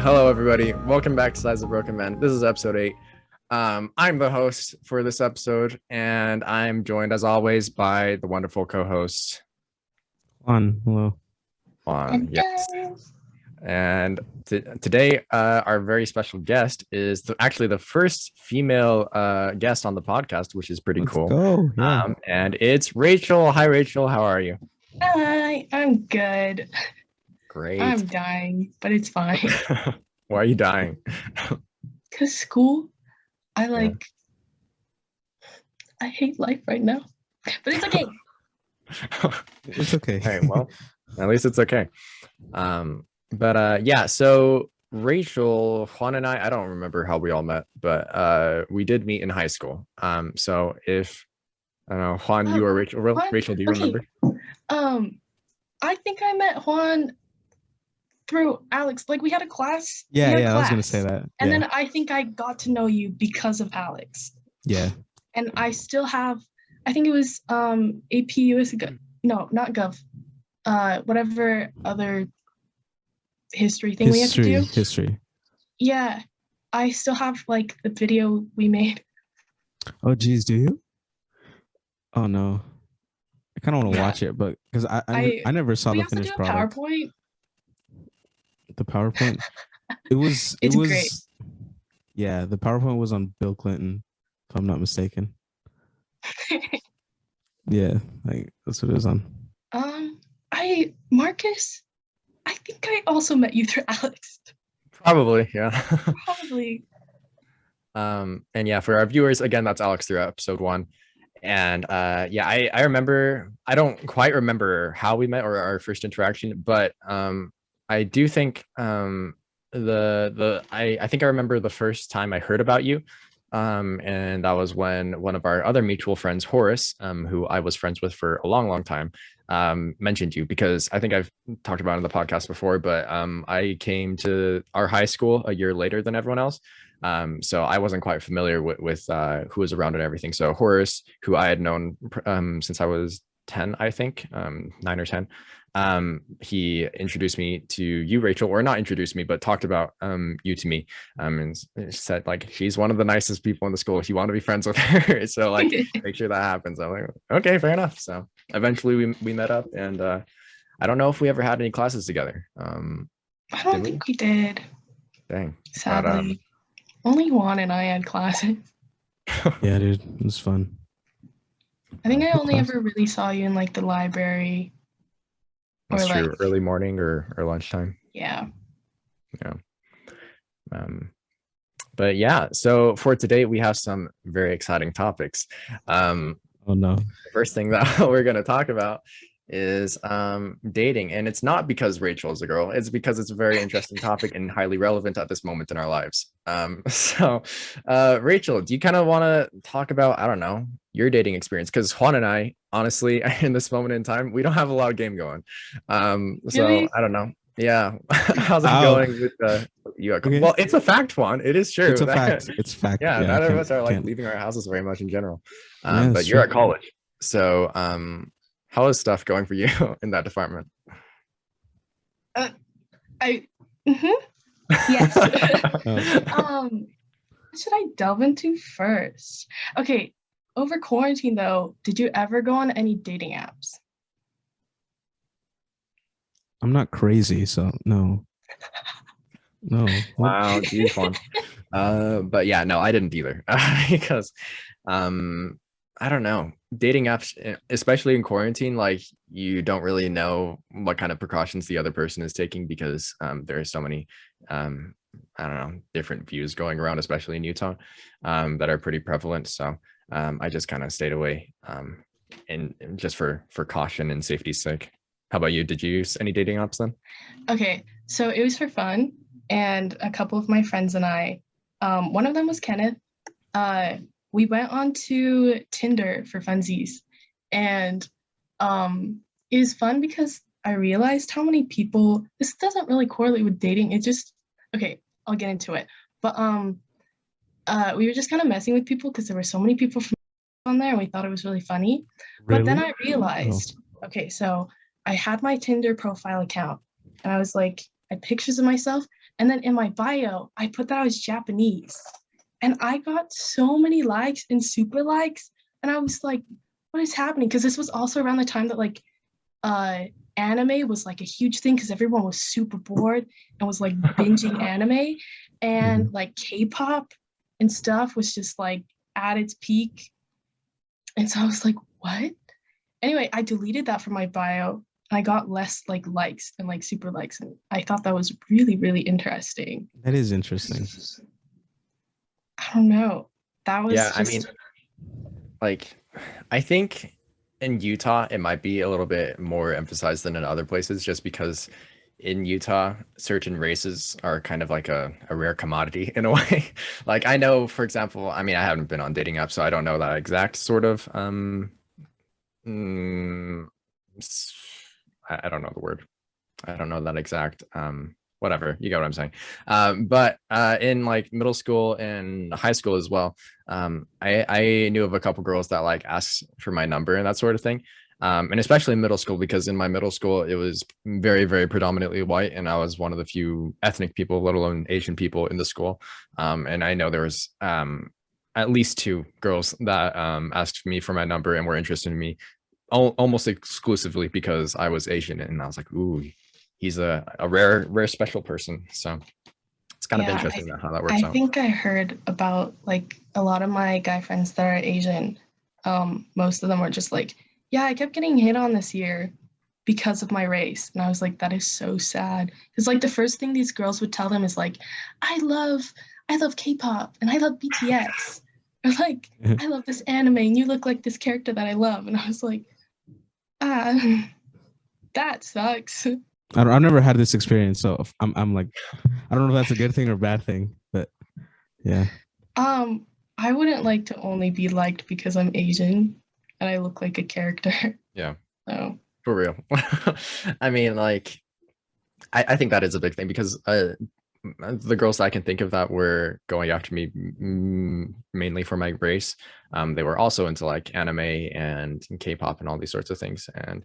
Hello, everybody. Welcome back to Size of Broken Men. This is episode 8. I'm the host for this episode, and I'm joined, as always, by the wonderful co-host, Juan. Hello. Juan. Yes. And today, our very special guest is actually the first female guest on the podcast, which is pretty cool. Go. Yeah. And it's Rachel. Hi, Rachel. How are you? Hi, I'm good. Great. I'm dying, but it's fine. Why are you dying? Because school, I hate life right now, but it's okay. It's okay. Hey, well, at least it's okay. Yeah, so Rachel, Juan, and I don't remember how we all met, but we did meet in high school. So if I don't know, Juan, you or Rachel, Rachel, do you remember? I think I met Juan through Alex. Like, we had a class. Yeah, I was gonna say that. And then I think I got to know you because of Alex. Yeah. And I still have, I think it was AP US, no, not Gov, whatever other history thing we had to do. History. Yeah, I still have like the video we made. Oh, geez, do you? Oh no, I kind of want to watch it, but because I never saw the finished product. PowerPoint. The PowerPoint. It was great. Yeah, the PowerPoint was on Bill Clinton, if I'm not mistaken. Yeah, like that's what it was on. Marcus, I think I also met you through Alex. Probably, yeah. Probably. And yeah, for our viewers, again, that's Alex through episode 1. And yeah, I remember, I don't quite remember how we met or our first interaction, but I do think I think I remember the first time I heard about you. And that was when one of our other mutual friends, Horace, who I was friends with for a long time, mentioned you, because I think I've talked about it in the podcast before, but I came to our high school a year later than everyone else. So I wasn't quite familiar with who was around and everything. So Horace, who I had known since I was 10, I think, 9 or 10, he introduced me to you, Rachel, or not introduced me, but talked about you to me, and said like, she's one of the nicest people in the school, if you want to be friends with her. So like, make sure that happens. I'm like, okay, fair enough. So eventually we met up, and I don't know if we ever had any classes together. I don't think we did. Dang. Sadly. But, only Juan and I had classes. Yeah, dude, it was fun. I think I only ever really saw you in like the library. That's true. Early morning or lunchtime. Yeah. But yeah, so for today we have some very exciting topics. Oh no. The first thing that we're going to talk about is dating, and it's not because Rachel is a girl, it's because it's a very interesting topic and highly relevant at this moment in our lives. So Rachel, do you kind of want to talk about, I don't know, your dating experience? Because Juan and I, honestly, in this moment in time, we don't have a lot of game going. So really? I don't know. Yeah. How's it going with you? Okay. Well, it's a fact, Juan. It is true. It's a fact. It's a fact. Yeah, none of us are like leaving our houses very much in general. But you're at college. So how is stuff going for you in that department? Yes. What should I delve into first? Okay, over quarantine though, did you ever go on any dating apps? I'm not crazy, so no. No. Wow, geez, fun. But yeah, no, I didn't either. Because I don't know, dating apps, especially in quarantine, like you don't really know what kind of precautions the other person is taking, because there are so many I don't know, different views going around, especially in Utah, that are pretty prevalent. So I just kind of stayed away, and just for caution and safety's sake. How about you? Did you use any dating apps then? Okay, so it was for fun, and a couple of my friends and I, one of them was Kenneth. We went on to Tinder for funsies, and it was fun because I realized how many people, this doesn't really correlate with dating, it just, okay, I'll get into it, but we were just kind of messing with people because there were so many people from on there, and we thought it was really funny. Really? But then I realized, okay, so I had my Tinder profile account, and I was like, I had pictures of myself, And then in my bio, I put that I was Japanese. And I got so many likes and super likes. And I was like, what is happening? Because this was also around the time that like anime was like a huge thing because everyone was super bored and was like binging anime. And like K-pop and stuff was just like at its peak. And so I was like, what? Anyway, I deleted that from my bio. I got less like likes and like super likes. And I thought that was really, really interesting. That is interesting. I don't know. That was Yeah, just... I mean, like, I think in Utah, it might be a little bit more emphasized than in other places, just because in Utah, certain races are kind of like a rare commodity in a way. Like I know, for example, I mean, I haven't been on dating apps, so I don't know that exact sort of mm, I don't know the word. I don't know that exact whatever, you get what I'm saying. But in like middle school and high school as well, I knew of a couple girls that like asked for my number and that sort of thing. And especially in middle school, because in my middle school it was very, very predominantly white, and I was one of the few ethnic people, let alone Asian people, in the school. And I know there was at least two girls that asked me for my number and were interested in me almost exclusively because I was Asian, and I was like, ooh, he's a rare special person. So it's kind of interesting how that works out. I think I heard about like a lot of my guy friends that are Asian. Most of them were just like, yeah, I kept getting hit on this year because of my race. And I was like, that is so sad. Because like the first thing these girls would tell them is like, I love K-pop and I love BTS. Or like, I love this anime and you look like this character that I love. And I was like, that sucks. I've never had this experience, so I'm like, I don't know if that's a good thing or bad thing, but yeah. I wouldn't like to only be liked because I'm Asian and I look like a character. Yeah. So for real. I mean, like, I think that is a big thing because the girls that I can think of that were going after me mainly for my race, they were also into like anime and K-pop and all these sorts of things. And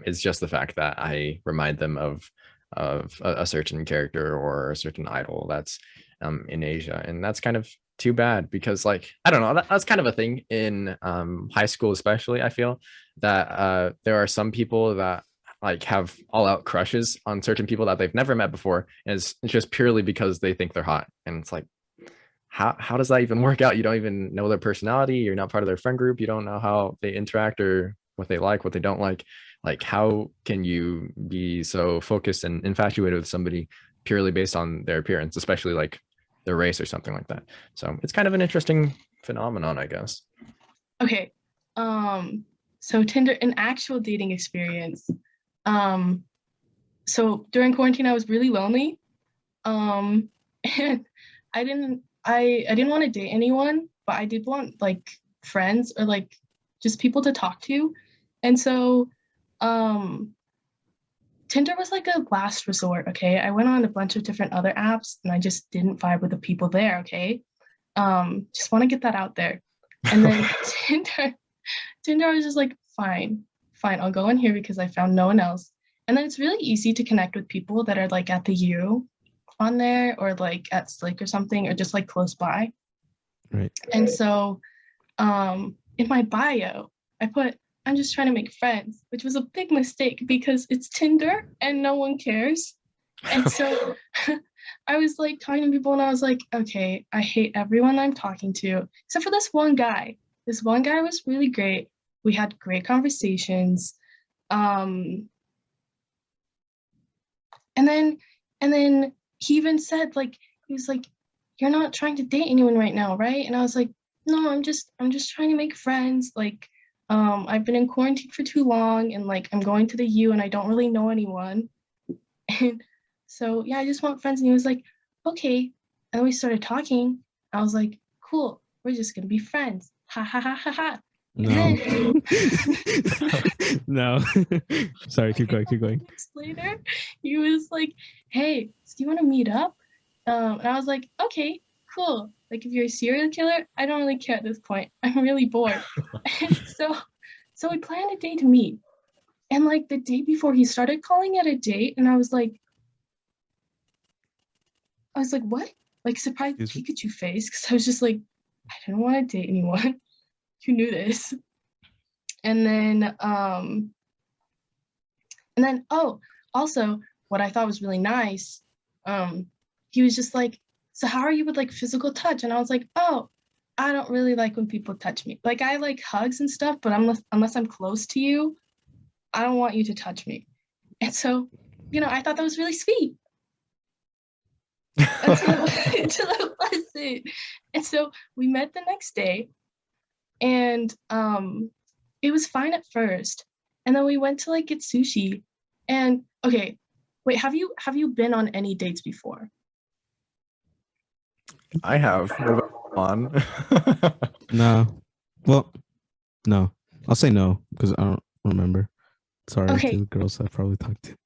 it's just the fact that I remind them of a certain character or a certain idol that's in Asia. And that's kind of too bad because, like, I don't know, that's kind of a thing in high school, especially. I feel that there are some people that like have all out crushes on certain people that they've never met before, and it's just purely because they think they're hot. And it's like, how does that even work out? You don't even know their personality, you're not part of their friend group, you don't know how they interact or what they like, what they don't like. Like, how can you be so focused and infatuated with somebody purely based on their appearance, especially like their race or something like that? So it's kind of an interesting phenomenon, I guess. Okay, so Tinder, an actual dating experience. So during quarantine, I was really lonely. And I didn't want to date anyone, but I did want like friends or like just people to talk to. And so, Tinder was like a last resort. Okay. I went on a bunch of different other apps and I just didn't vibe with the people there. Okay. Just want to get that out there. And then Tinder, I was just like, fine, I'll go in here because I found no one else. And then it's really easy to connect with people that are like at the U on there or like at Slick or something, or just like close by. Right. And so in my bio, I put, I'm just trying to make friends, which was a big mistake because it's Tinder and no one cares. And so I was like talking to people and I was like, okay, I hate everyone I'm talking to, except for this one guy. This one guy was really great. We had great conversations. And then he even said, like, he was like, you're not trying to date anyone right now, right? And I was like, no, I'm just trying to make friends. Like, I've been in quarantine for too long and like I'm going to the U and I don't really know anyone. And so yeah, I just want friends. And he was like, okay. And we started talking. I was like, cool, we're just gonna be friends. Ha ha ha ha ha. No. No. Sorry, keep going. Weeks later, he was like, hey, do you want to meet up? And I was like, okay, cool. Like, if you're a serial killer, I don't really care at this point. I'm really bored. And so we planned a day to meet. And like the day before, he started calling it a date, and I was like, I was like, what? Like surprised Excuse me? Pikachu face, because I was just like, I didn't want to date anyone. Who knew this? And then oh, also what I thought was really nice, he was just like, so how are you with like physical touch? And I was like, oh, I don't really like when people touch me. Like I like hugs and stuff, but unless I'm close to you, I don't want you to touch me. And so, I thought that was really sweet until until it wasn't. And so we met the next day, and it was fine at first. And then we went to like get sushi. And okay, wait, have you been on any dates before? I have. What about on? No. Well, no. I'll say no because I don't remember. Sorry to Okay, the girls I probably talked to.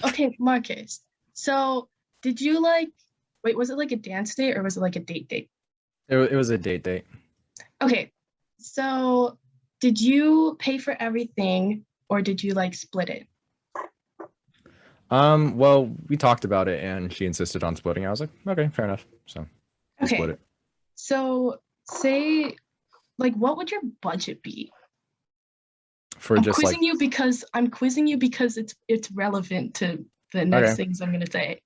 okay, Marcus. So did you like wait, was it like a dance date or was it like a date date? It was a date. Okay, so did you pay for everything or did you like split it? Well, we talked about it and she insisted on splitting. I was like, okay, fair enough. So we split Okay, it. so say like what would your budget be? For just like, I'm quizzing you because it's relevant to the next okay, things I'm gonna say.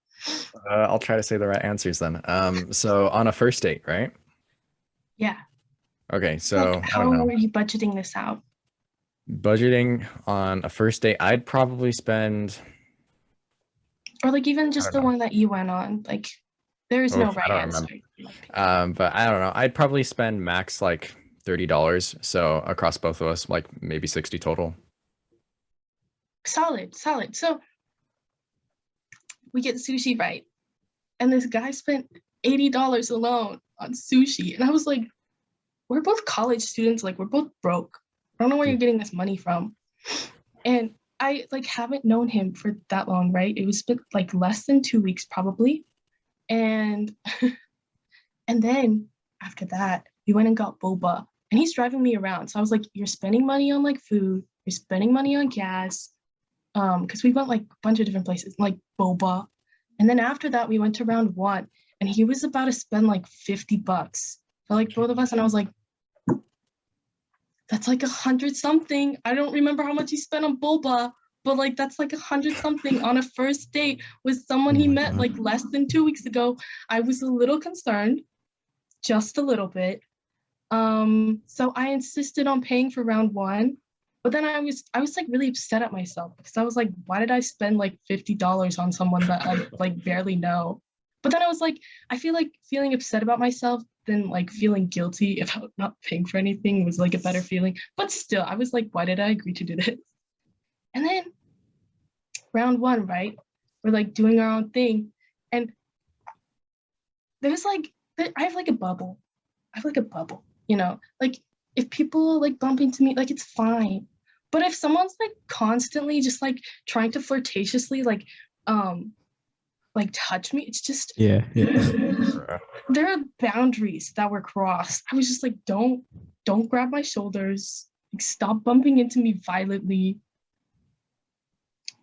I'll try to say the right answers then. So on a first date, right? Yeah. Okay, Like so I don't how know. are you budgeting this out? Budgeting on a first date, I'd probably spend, Or like even I just don't the know. one that you went on. Like there is no Oof, I right don't answer. remember. In my opinion. But I don't know. I'd probably spend max like $30. So across both of us, like maybe 60 total. Solid, solid. So we get sushi right. And this guy spent $80 alone on sushi. And I was like, we're both college students, like we're both broke. I don't know where Yeah. you're getting this money from. And I like haven't known him for that long, right? It was been like less than 2 weeks probably. And and then after that, we went and got boba. And he's driving me around. So I was like, you're spending money on like food, you're spending money on gas. Because we went like a bunch of different places, like boba. And then after that, we went to round one and he was about to spend like $50 for like both of us. And I was like, that's like 100 something. I don't remember how much he spent on boba, but like that's like 100 something on a first date with someone Oh he my met god. like less than 2 weeks ago. I was a little concerned, just a little bit. So I insisted on paying for round one, but then I was like really upset at myself because I was like, why did I spend like $50 on someone that I like barely know? But then I was like, I feel like feeling upset about myself than like feeling guilty about not paying for anything was like a better feeling. But still, I was like, why did I agree to do this? And then round one, right? We're like doing our own thing. And there's like I have like a bubble. I have like a bubble, Like if people like bump into me, like it's fine. But if someone's like constantly just like trying to flirtatiously like touch me, it's just Yeah, yeah. there are boundaries that were crossed. I was just like, don't grab my shoulders. Like stop bumping into me violently.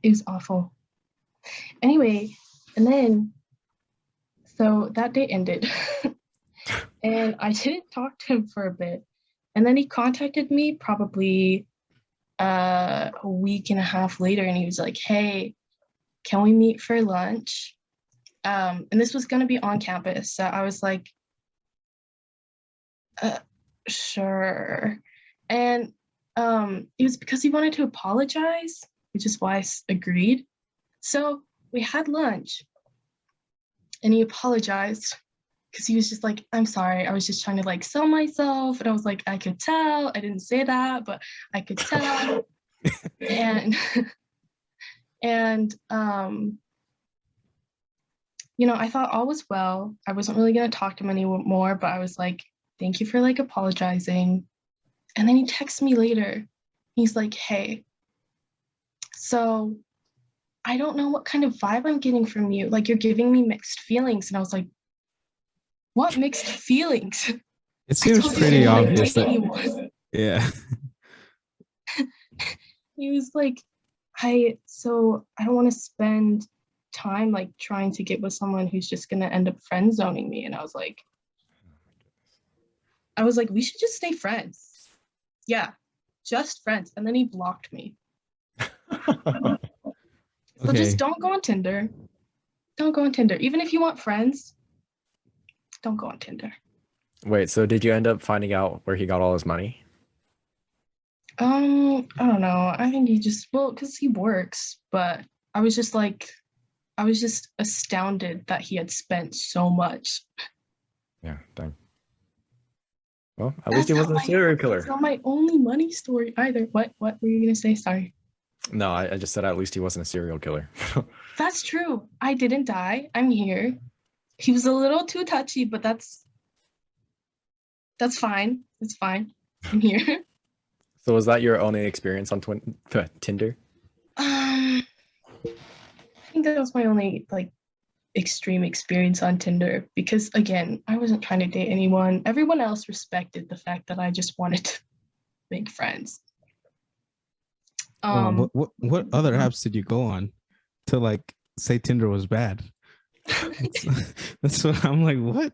It was awful. Anyway, and then so that day ended. And I didn't talk to him for a bit. And then he contacted me probably a week and a half later, and he was like, hey, can we meet for lunch? And this was going to be on campus. So I was like, sure. And it was because he wanted to apologize, which is why I agreed. So we had lunch and he apologized because he was just like, I'm sorry, I was just trying to like sell myself. And I was like, I could tell. I didn't say that, but I could tell. and and I thought all was well. I wasn't really gonna talk to him anymore, but I was like, thank you for like apologizing. And then he texts me later. He's like, hey, so I don't know what kind of vibe I'm getting from you. Like you're giving me mixed feelings. And I was like, what mixed feelings? It I seems told you I pretty didn't want to obvious date that anyone. yeah. He was like, I don't want to spend time like trying to get with someone who's just gonna end up friend zoning me. And I was like, we should just stay friends. Yeah, just friends. And then he blocked me. So just don't go on Tinder. Don't go on Tinder. Even if you want friends, don't go on Tinder. Wait, so did you end up finding out where he got all his money? I don't know. I think because he works, but I was just astounded that he had spent so much. Yeah, dang. Well, at least he wasn't a serial killer. It's not my only money story either. What were you gonna say? Sorry. No, I just said at least he wasn't a serial killer. That's true. I didn't die. I'm here. He was a little too touchy, but that's fine. It's fine. I'm here. So was that your only experience on Tinder? I think that was my only like extreme experience on Tinder because again, I wasn't trying to date anyone. Everyone else respected the fact that I just wanted to make friends. What other apps did you go on to like say Tinder was bad? That's what I'm like. What?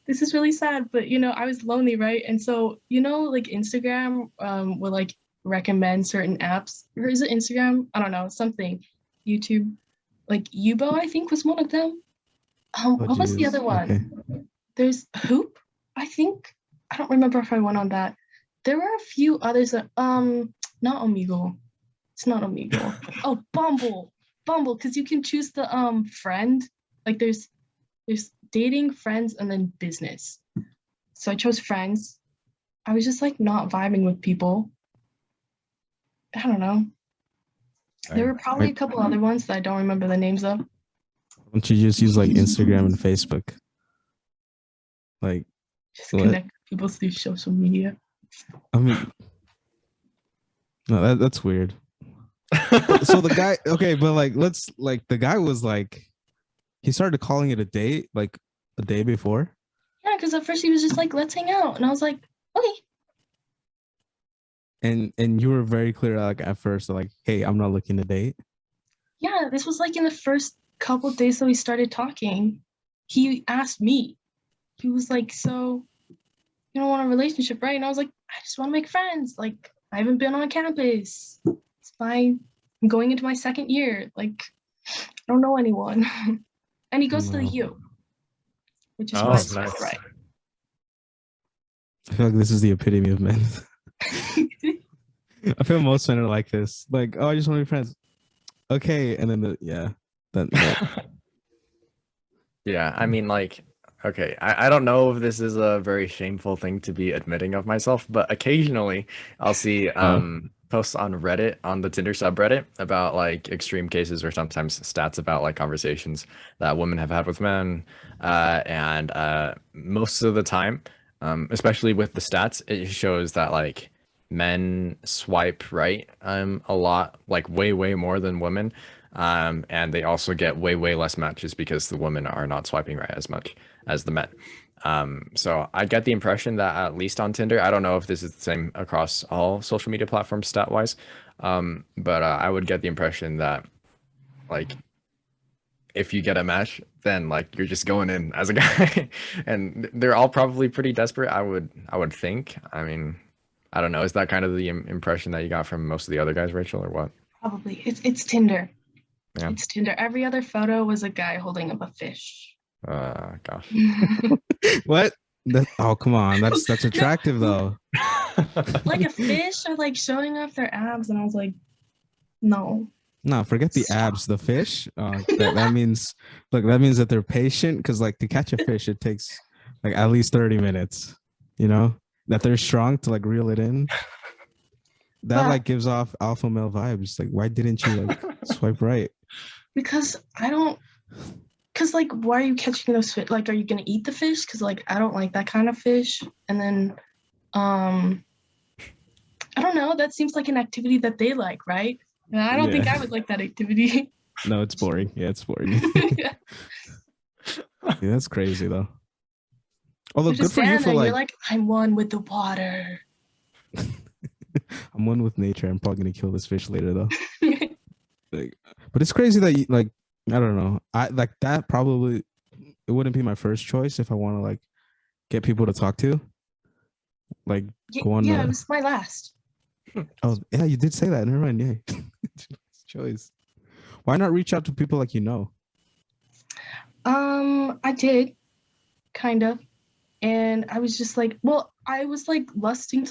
This is really sad, but I was lonely, right? And so like Instagram will like recommend certain apps, or is it Instagram? I don't know, something. YouTube, like Yubo, I think was one of them. What was the other one? Okay. There's Hoop, I think. I don't remember if I went on that. There were a few others that not Omegle. It's not Omegle. Oh, Bumble, because you can choose the friend. Like there's dating, friends, and then business. So I chose friends. I was just like not vibing with people. I don't know. There were probably a couple other ones that I don't remember the names of. Why don't you just use like Instagram and Facebook? Like just connect people through social media. I mean, no, that's weird. So the guy, okay, but like the guy was like, he started calling it a date like a day before. Yeah, because at first he was just like, let's hang out, and I was like, okay. And you were very clear, like at first, like, hey, I'm not looking to date. Yeah, this was like in the first couple of days that we started talking. He asked me. He was like, so you don't want a relationship, right? And I was like, I just want to make friends. Like, I haven't been on campus. It's fine. I'm going into my second year. Like, I don't know anyone. And he goes to the U, which is nice. Right. I feel like this is the epitome of men. I feel most men are like this. Like, oh, I just want to be friends. Okay, and then yeah, I mean, like, okay, I don't know if this is a very shameful thing to be admitting of myself, but occasionally I'll see posts on Reddit, on the Tinder subreddit, about like extreme cases or sometimes stats about like conversations that women have had with men, and most of the time, especially with the stats, it shows that like men swipe right a lot, like way more than women, and they also get way less matches because the women are not swiping right as much as the men. So I get the impression that at least on Tinder, I don't know if this is the same across all social media platforms stat wise, but I would get the impression that like if you get a match, then like you're just going in as a guy, and they're all probably pretty desperate. I would think. I mean, I don't know. Is that kind of the impression that you got from most of the other guys, Rachel, or what? Probably. It's Tinder. Yeah. It's Tinder. Every other photo was a guy holding up a fish. Gosh. What? Oh, come on. That's attractive though. Like a fish or like showing off their abs, and I was like, no. No, forget the abs. The fish. That means, look, that means that they're patient, because like to catch a fish, it takes like at least 30 minutes. You know, that they're strong to like reel it in. That like gives off alpha male vibes. Like, why didn't you like swipe right? Because like, why are you catching those fish? Like, are you gonna eat the fish? Because like, I don't like that kind of fish. And then, I don't know. That seems like an activity that they like, right? And I don't think I would like that activity. No, it's boring. Yeah, it's boring. Yeah, that's crazy though. Although good for you for like, you're like, I'm one with the water. I'm one with nature. I'm probably gonna kill this fish later though. Like, but it's crazy that you, like, I don't know. I like that probably it wouldn't be my first choice if I want to like get people to talk to. Like go on Yeah, it the was my last. oh yeah, you did say that. Never mind. Yeah. Choice. Why not reach out to people like you know? I did kind of, and I was just like, well, I was like lusting.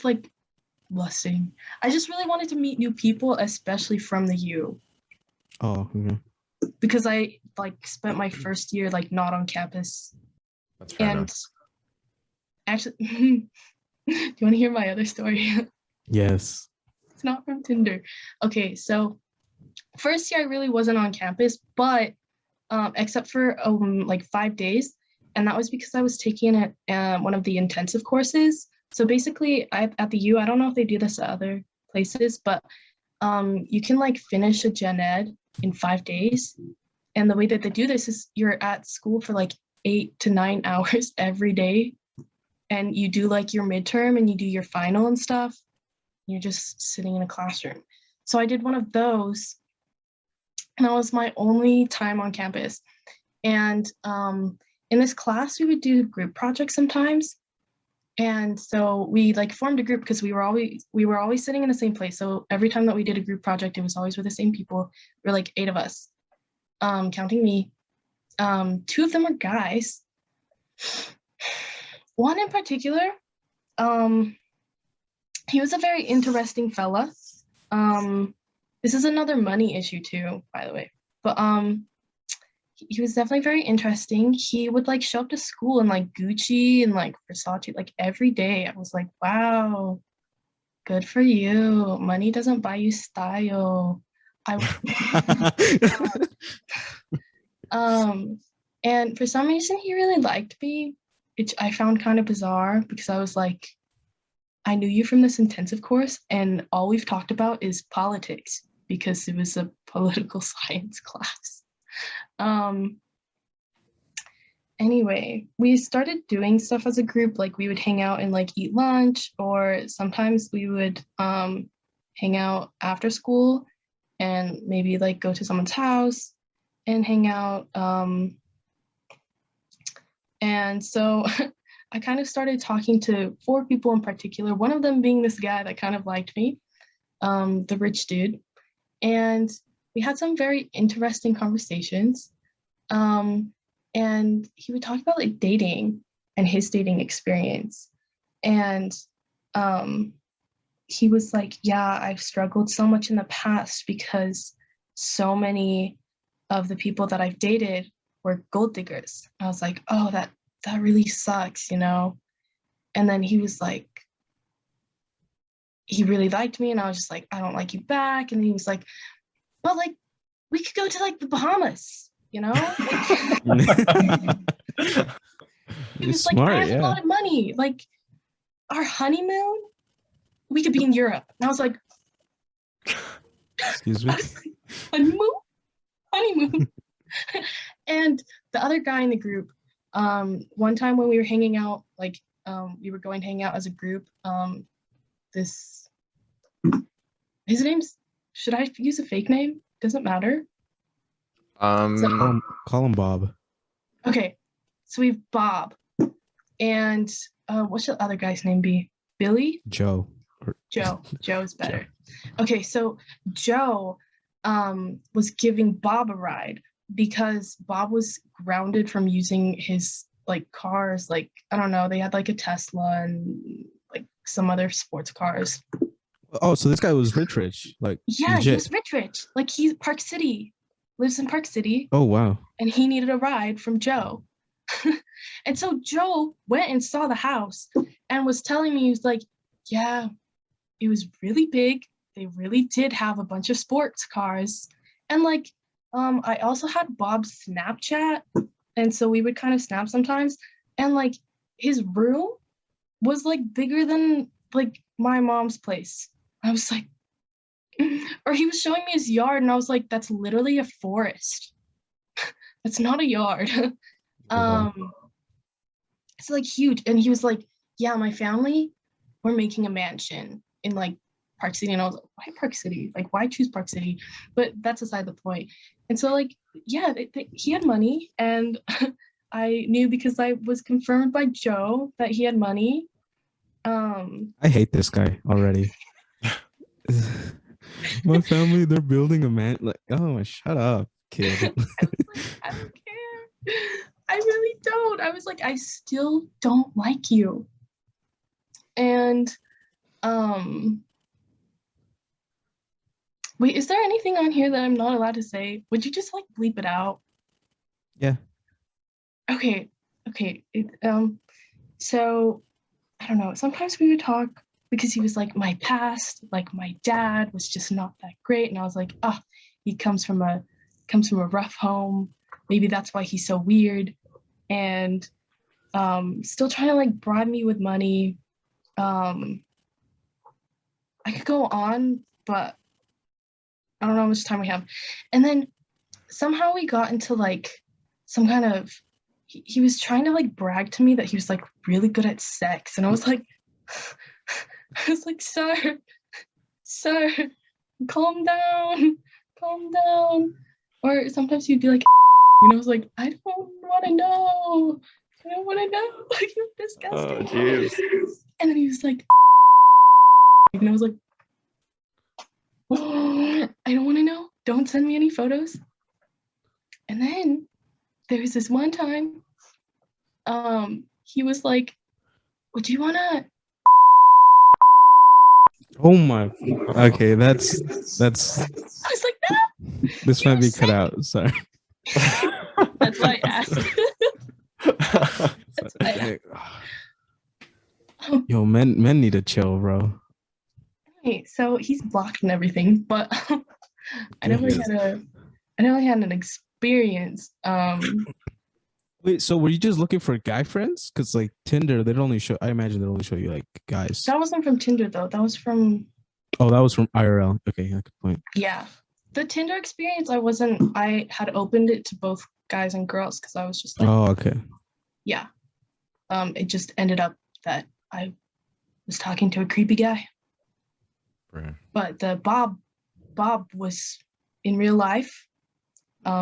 I just really wanted to meet new people, especially from the U, Oh, okay. because I like spent my first year like not on campus. That's fair And enough. actually, do you want to hear my other story? Yes. It's not from Tinder. Okay, so first year I really wasn't on campus, but except for like 5 days, and that was because I was taking one of the intensive courses. So basically, at the U, I don't know if they do this at other places, but you can like finish a gen ed in 5 days, and the way that they do this is you're at school for like 8 to 9 hours every day, and you do like your midterm and you do your final and stuff. You're just sitting in a classroom. So I did one of those, and that was my only time on campus. And in this class, we would do group projects sometimes. And so we like formed a group because we were always sitting in the same place. So every time that we did a group project, it was always with the same people. There were like 8 of us, counting me. 2 of them were guys. One in particular, um, he was a very interesting fella. This is another money issue too, by the way. But he was definitely very interesting. He would like show up to school in like Gucci and like Versace like every day. I was like, wow, good for you. Money doesn't buy you style. I um and for some reason he really liked me, which I found kind of bizarre because I was like, I knew you from this intensive course and all we've talked about is politics because it was a political science class. Um anyway, we started doing stuff as a group. Like we would hang out and like eat lunch, or sometimes we would hang out after school and maybe like go to someone's house and hang out. And so I kind of started talking to 4 people in particular, one of them being this guy that kind of liked me, the rich dude. And we had some very interesting conversations. And he would talk about like dating and his dating experience. And he was like, yeah, I've struggled so much in the past because so many of the people that I've dated were gold diggers. I was like, oh, that really sucks, you know? And then he was like, he really liked me, and I was just like, I don't like you back. And he was like, but like, we could go to like the Bahamas, you know? He It's was like, I smart, have a yeah. lot of money. Like, our honeymoon, we could be in Europe. And I was like, Excuse me. honeymoon? Honeymoon. And the other guy in the group, one time when we were hanging out, like we were going to hang out as a group, this, his name's, should I use a fake name? Doesn't matter. Call him Bob. Okay, so we have Bob, and what should the other guy's name be? Billy? Joe. Joe. Joe's better. Okay, so Joe was giving Bob a ride because Bob was grounded from using his like cars. Like, I don't know, they had like a Tesla and like some other sports cars. Oh, so this guy was rich, like Yeah, legit. he was rich. Like he's Park City, lives in Park City. Oh wow. And he needed a ride from Joe. And so Joe went and saw the house and was telling me, he was like, yeah, it was really big. They really did have a bunch of sports cars. And like, I also had Bob's Snapchat. And so we would kind of snap sometimes. And like his room was like bigger than like my mom's place. I was like, or he was showing me his yard and I was like, that's literally a forest. That's not a yard. It's like huge. And he was like, yeah, my family, we're making a mansion in like Park City, and I was like, why Park City? Like, why choose Park City? But that's aside the point. And so, like, yeah, he had money, and I knew because I was confirmed by Joe that he had money. I hate this guy already. My family, they're building a man. Like, oh, shut up, kid. I don't care. I really don't. I was like, I still don't like you. And wait, is there anything on here that I'm not allowed to say? Would you just like bleep it out? Yeah. Okay. So I don't know. Sometimes we would talk because he was like my past, like my dad was just not that great, and I was like, oh, he comes from a rough home. Maybe that's why he's so weird, and still trying to like bribe me with money. I could go on, but I don't know how much time we have. And then somehow we got into like some kind of he was trying to like brag to me that he was like really good at sex, and I was like sir, calm down. Or sometimes he'd be like, I was like, I don't want to know. Like, you're disgusting. Oh, jeez. And then he was like, and I was like, oh, I don't want to know. Don't send me any photos. And then there was this one time, he was like, would you want to? Oh my. Okay, that's. I was like, no. This might be cut out. Sorry. That's why I asked. That's why I asked. Yo, men need to chill, bro. Okay, so he's blocked and everything, but I never had an experience. Wait, so were you just looking for guy friends? Because like Tinder, they'd only show. I imagine they'd only show you like guys. That wasn't from Tinder though. That was from. Oh, that was from IRL. Okay, yeah, good point. Yeah, the Tinder experience. I had opened it to both guys and girls because I was just like. Oh, okay. Yeah. It just ended up that I was talking to a creepy guy. Right. But the Bob was in real life.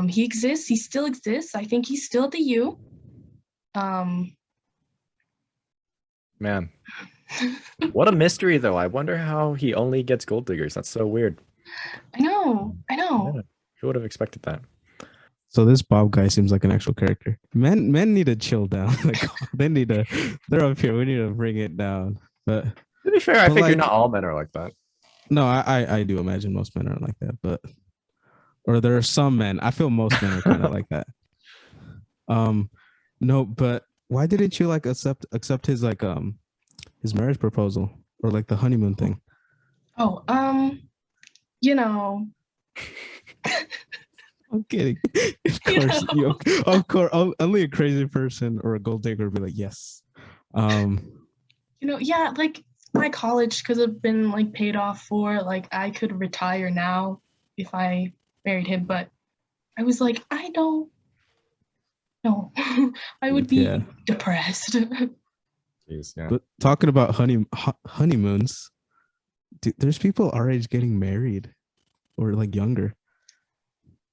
He exists. He still exists. I think he's still at the U. Man, what a mystery, though. I wonder how he only gets gold diggers. That's so weird. I know. Yeah, who would have expected that? So this Bob guy seems like an actual character. Men need to chill down. Like they're up here. We need to bring it down. But To be fair, I figure not all men are like that. No, I do imagine most men are like that, or there are some men. I feel most men are kind of like that. No, but why didn't you like accept his like his marriage proposal or like the honeymoon thing? Oh, you know. I'm kidding. Of course, only a crazy person or a gold digger would be like, yes. Yeah, like my college could have been like paid off for. Like I could retire now if I married him, but I was like, I don't know. I would be depressed. Jeez, yeah. But talking about honeymoons, dude, there's people our age getting married or like younger.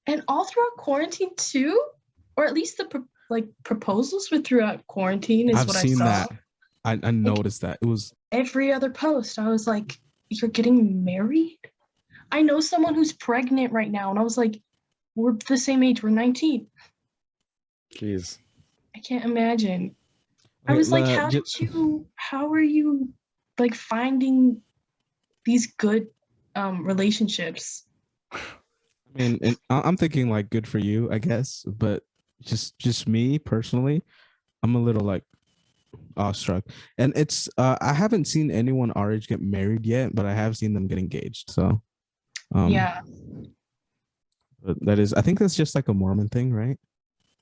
And all throughout quarantine too, or at least the proposals were throughout quarantine. Is I've what seen I saw. that. I noticed that. It was every other post. I was like, "You're getting married?" I know someone who's pregnant right now, and I was like, "We're the same age. We're 19." Jeez. I can't imagine. I was like, how are you like finding these good relationships? I mean, and I'm thinking like good for you, I guess, but just me personally, I'm a little like awestruck. And it's I haven't seen anyone our age get married yet, but I have seen them get engaged. So yeah. But that is, I think that's just like a Mormon thing, right?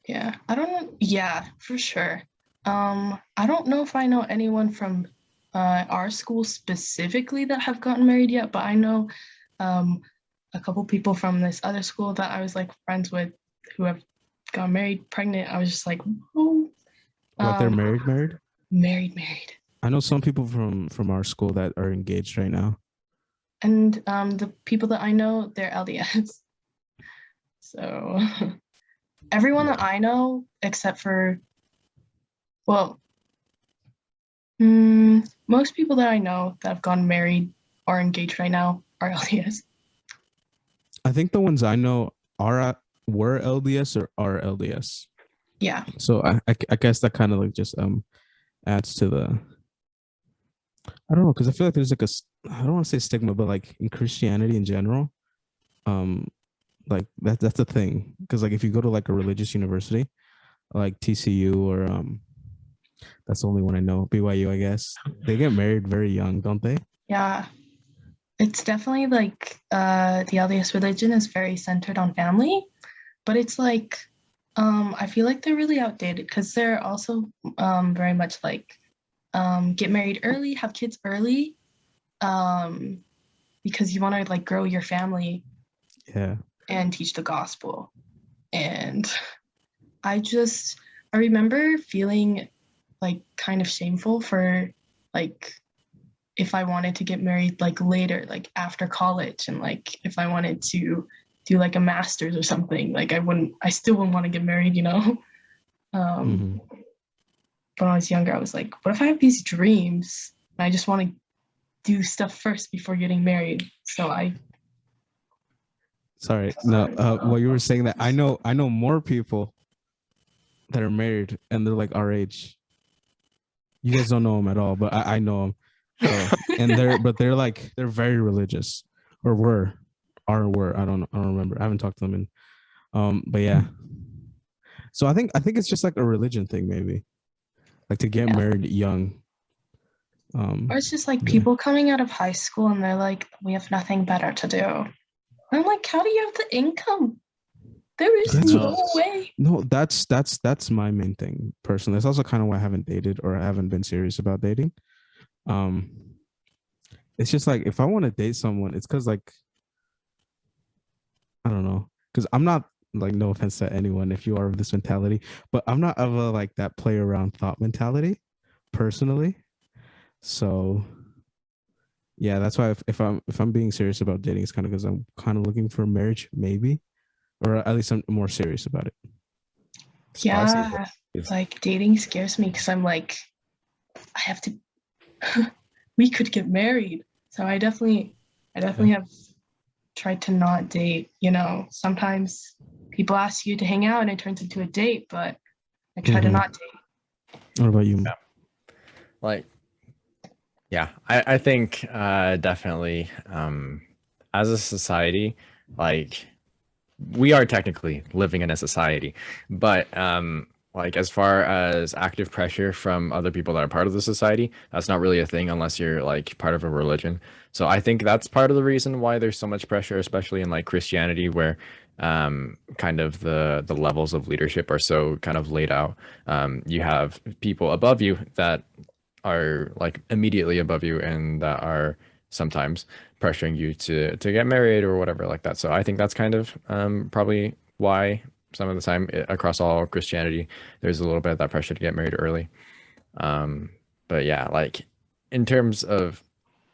Yeah. I don't know. Yeah, for sure. I don't know if I know anyone from our school specifically that have gotten married yet, but I know a couple people from this other school that I was like friends with who have got married, pregnant. I was just like, oh. Like they're married? Married. I know some people from our school that are engaged right now. And the people that I know, they're LDS. So everyone that I know, except for, well, most people that I know that have gotten married or engaged right now are LDS. I think the ones I know were LDS or are LDS. Yeah. So I guess that kind of like just adds to the, I don't know, because I feel like there's like I don't want to say stigma, but like in Christianity in general, um like that's a thing. Because like if you go to like a religious university like TCU or that's the only one I know, BYU, I guess, they get married very young, don't they? Yeah. It's definitely like the LDS religion is very centered on family, but it's like I feel like they're really outdated because they're also very much like get married early, have kids early, um, because you want to like grow your family Yeah. and teach the gospel. And I just I remember feeling like kind of shameful for like if I wanted to get married like later, like after college, and like if I wanted to do like a master's or something, like I still wouldn't want to get married, you know. Mm-hmm. When I was younger, I was like, what if I have these dreams and I just want to do stuff first before getting married? So I Sorry, no. What you were saying, that I know more people that are married and they're like our age. You guys don't know them at all, but I know them. So and they're like they're very religious, or were. I don't remember. I haven't talked to them in but yeah. So I think it's just like a religion thing, maybe, like to get yeah. married young. Or it's just like Yeah. people coming out of high school and they're like, we have nothing better to do. And I'm like, how do you have the income? There is That's no what, way. no, that's my main thing personally. That's also kind of why I haven't dated, or I haven't been serious about dating. Um, it's just like if I want to date someone, it's because like I don't know, because I'm not, like, no offense to anyone if you are of this mentality, but I'm not of a like that play around thought mentality personally. So yeah, that's why if I'm being serious about dating, it's kind of because I'm kind of looking for marriage, maybe, or at least I'm more serious about it. Spicy. Yeah, like dating scares me because I'm like, I have to, we could get married. So I definitely Yeah. have tried to not date. You know, sometimes people ask you to hang out and it turns into a date, but I try to Mm-hmm. not date. What about you? Yeah. Like, yeah, I think definitely as a society, like we are technically living in a society, but like as far as active pressure from other people that are part of the society, that's not really a thing unless you're like part of a religion. So I think that's part of the reason why there's so much pressure, especially in like Christianity, where kind of the levels of leadership are so kind of laid out. You have people above you that are like immediately above you and that are sometimes pressuring you to get married or whatever like that. So I think that's kind of probably why some of the time across all Christianity there's a little bit of that pressure to get married early. Um, but yeah, like in terms of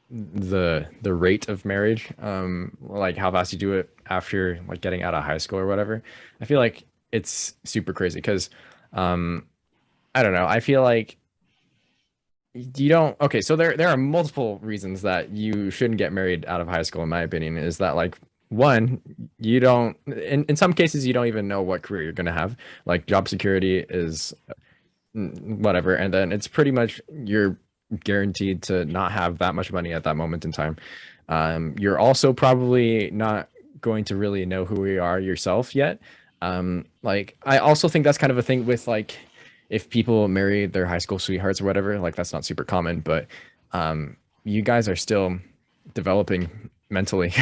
the rate of marriage, like how fast you do it after like getting out of high school or whatever, I feel like it's super crazy because I don't know. I feel like you don't. Okay, so there are multiple reasons that you shouldn't get married out of high school, in my opinion. Is that like one, you don't in some cases you don't even know what career you're gonna have. Like job security is whatever, and then it's pretty much you're guaranteed to not have that much money at that moment in time. You're also probably not going to really know who you are yourself yet. Like I also think that's kind of a thing with like if people marry their high school sweethearts or whatever, like that's not super common, but you guys are still developing mentally.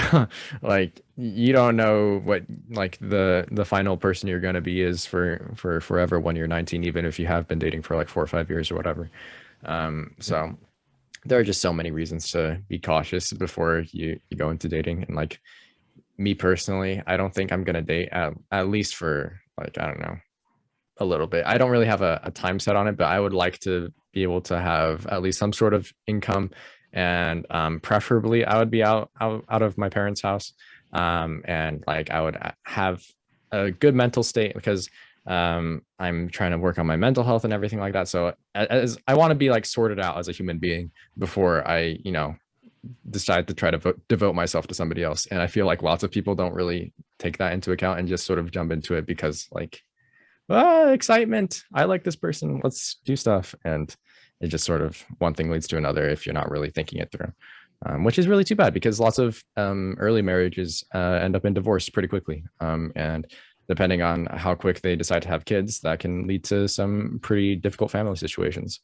Like you don't know what like the final person you're going to be is for forever when you're 19, even if you have been dating for like 4 or 5 years or whatever. So there are just so many reasons to be cautious before you go into dating. And like me personally, I don't think I'm gonna date at least for like I don't know, a little bit. I don't really have a time set on it, but I would like to be able to have at least some sort of income and preferably I would be out of my parents' house, and like I would have a good mental state because I'm trying to work on my mental health and everything like that. So as I want to be like sorted out as a human being before I, decide to try to devote myself to somebody else. And I feel like lots of people don't really take that into account and just sort of jump into it because like, excitement. I like this person. Let's do stuff. And it just sort of one thing leads to another if you're not really thinking it through, which is really too bad because lots of early marriages end up in divorce pretty quickly. And depending on how quick they decide to have kids, that can lead to some pretty difficult family situations.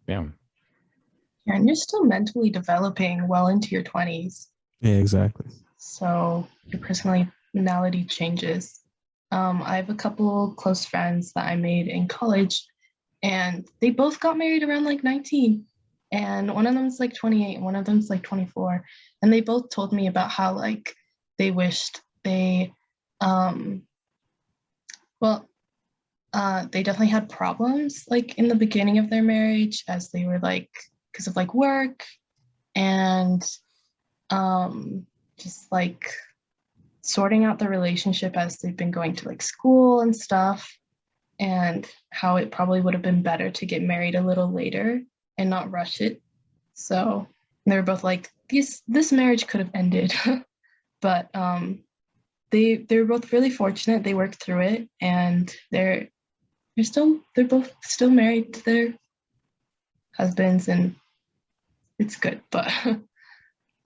Yeah. Yeah, and you're still mentally developing well into your 20s. Yeah, exactly. So your personality changes. I have a couple close friends that I made in college, and they both got married around like 19. And one of them's like 28, and one of them's like 24. And they both told me about how like they wished they, they definitely had problems like in the beginning of their marriage as they were like, because of like work and just like sorting out the relationship as they've been going to like school and stuff, and how it probably would have been better to get married a little later and not rush it. So they were both like, this marriage could have ended. But they were both really fortunate. They worked through it, and they're both still married to their husbands, and it's good. But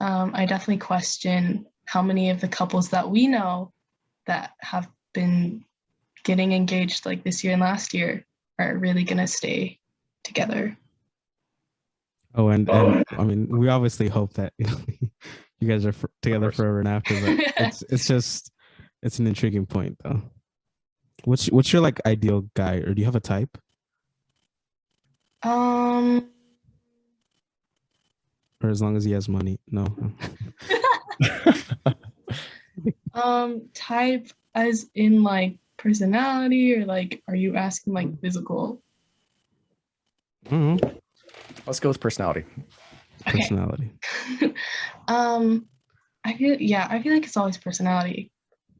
I definitely question how many of the couples that we know that have been getting engaged like this year and last year are really gonna stay together. Oh, and I mean, we obviously hope that you guys are together forever and after, but it's an intriguing point though. What's your like ideal guy, or do you have a type? Um, Or as long as he has money? No. type as in like personality, or like are you asking like physical? Mm-hmm. Let's go with personality. Okay. Personality. I feel like it's always personality.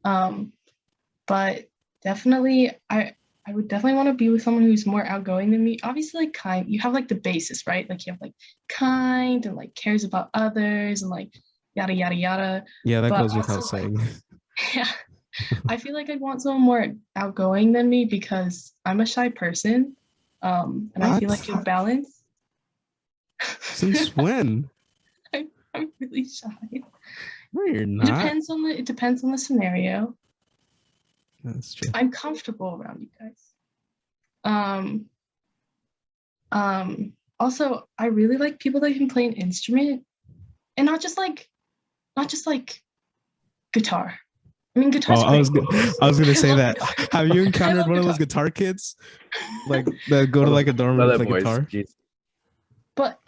But definitely I would definitely want to be with someone who's more outgoing than me. Obviously, like kind, you have like the basis, right? Like you have like kind and like cares about others and like yada yada yada. Yeah, that But goes without also, saying. yeah, I feel like I'd want someone more outgoing than me because I'm a shy person. And I feel like you'll balance. Since when? I'm really shy. No, you're not. It depends on the scenario. That's true. I'm comfortable around you guys. Also, I really like people that can play an instrument, and not just like guitar. I mean, guitar's I was gonna say that. Guitar. Have you encountered one of those guitar kids, like that go to like a dorm and play guitar? Geez. But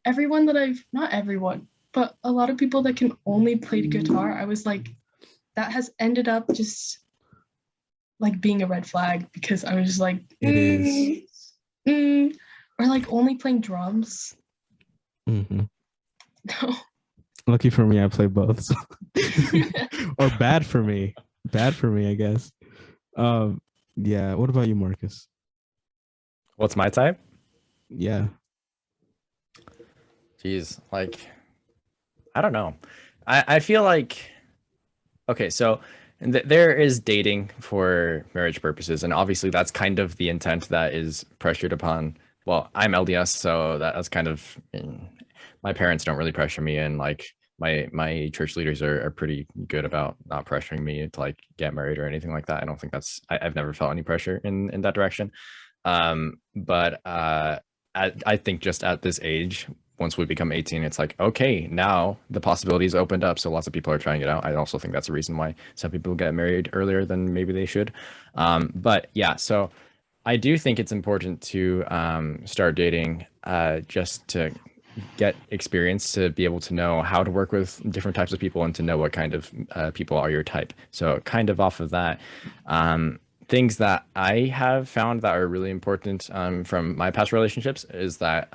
everyone that not everyone, but a lot of people that can only play the guitar, I was like, that has ended up just like being a red flag because I was just like, It is. or like only playing drums. Mm-hmm. No. Lucky for me, I play both. So. Or bad for me, I guess. Yeah. What about you, Marcus? What's my type? Yeah. Jeez, like, I don't know. I feel like, okay, so there is dating for marriage purposes, and obviously that's kind of the intent that is pressured upon. Well, I'm LDS, so that's kind of, my parents don't really pressure me, and like my church leaders are pretty good about not pressuring me to like get married or anything like that. I don't think I've never felt any pressure in that direction. But I think just at this age, once we become 18, it's like, okay, now the possibilities opened up. So lots of people are trying it out. I also think that's a reason why some people get married earlier than maybe they should. But yeah, so I do think it's important to start dating just to get experience, to be able to know how to work with different types of people and to know what kind of people are your type. So kind of off of that, things that I have found that are really important from my past relationships is that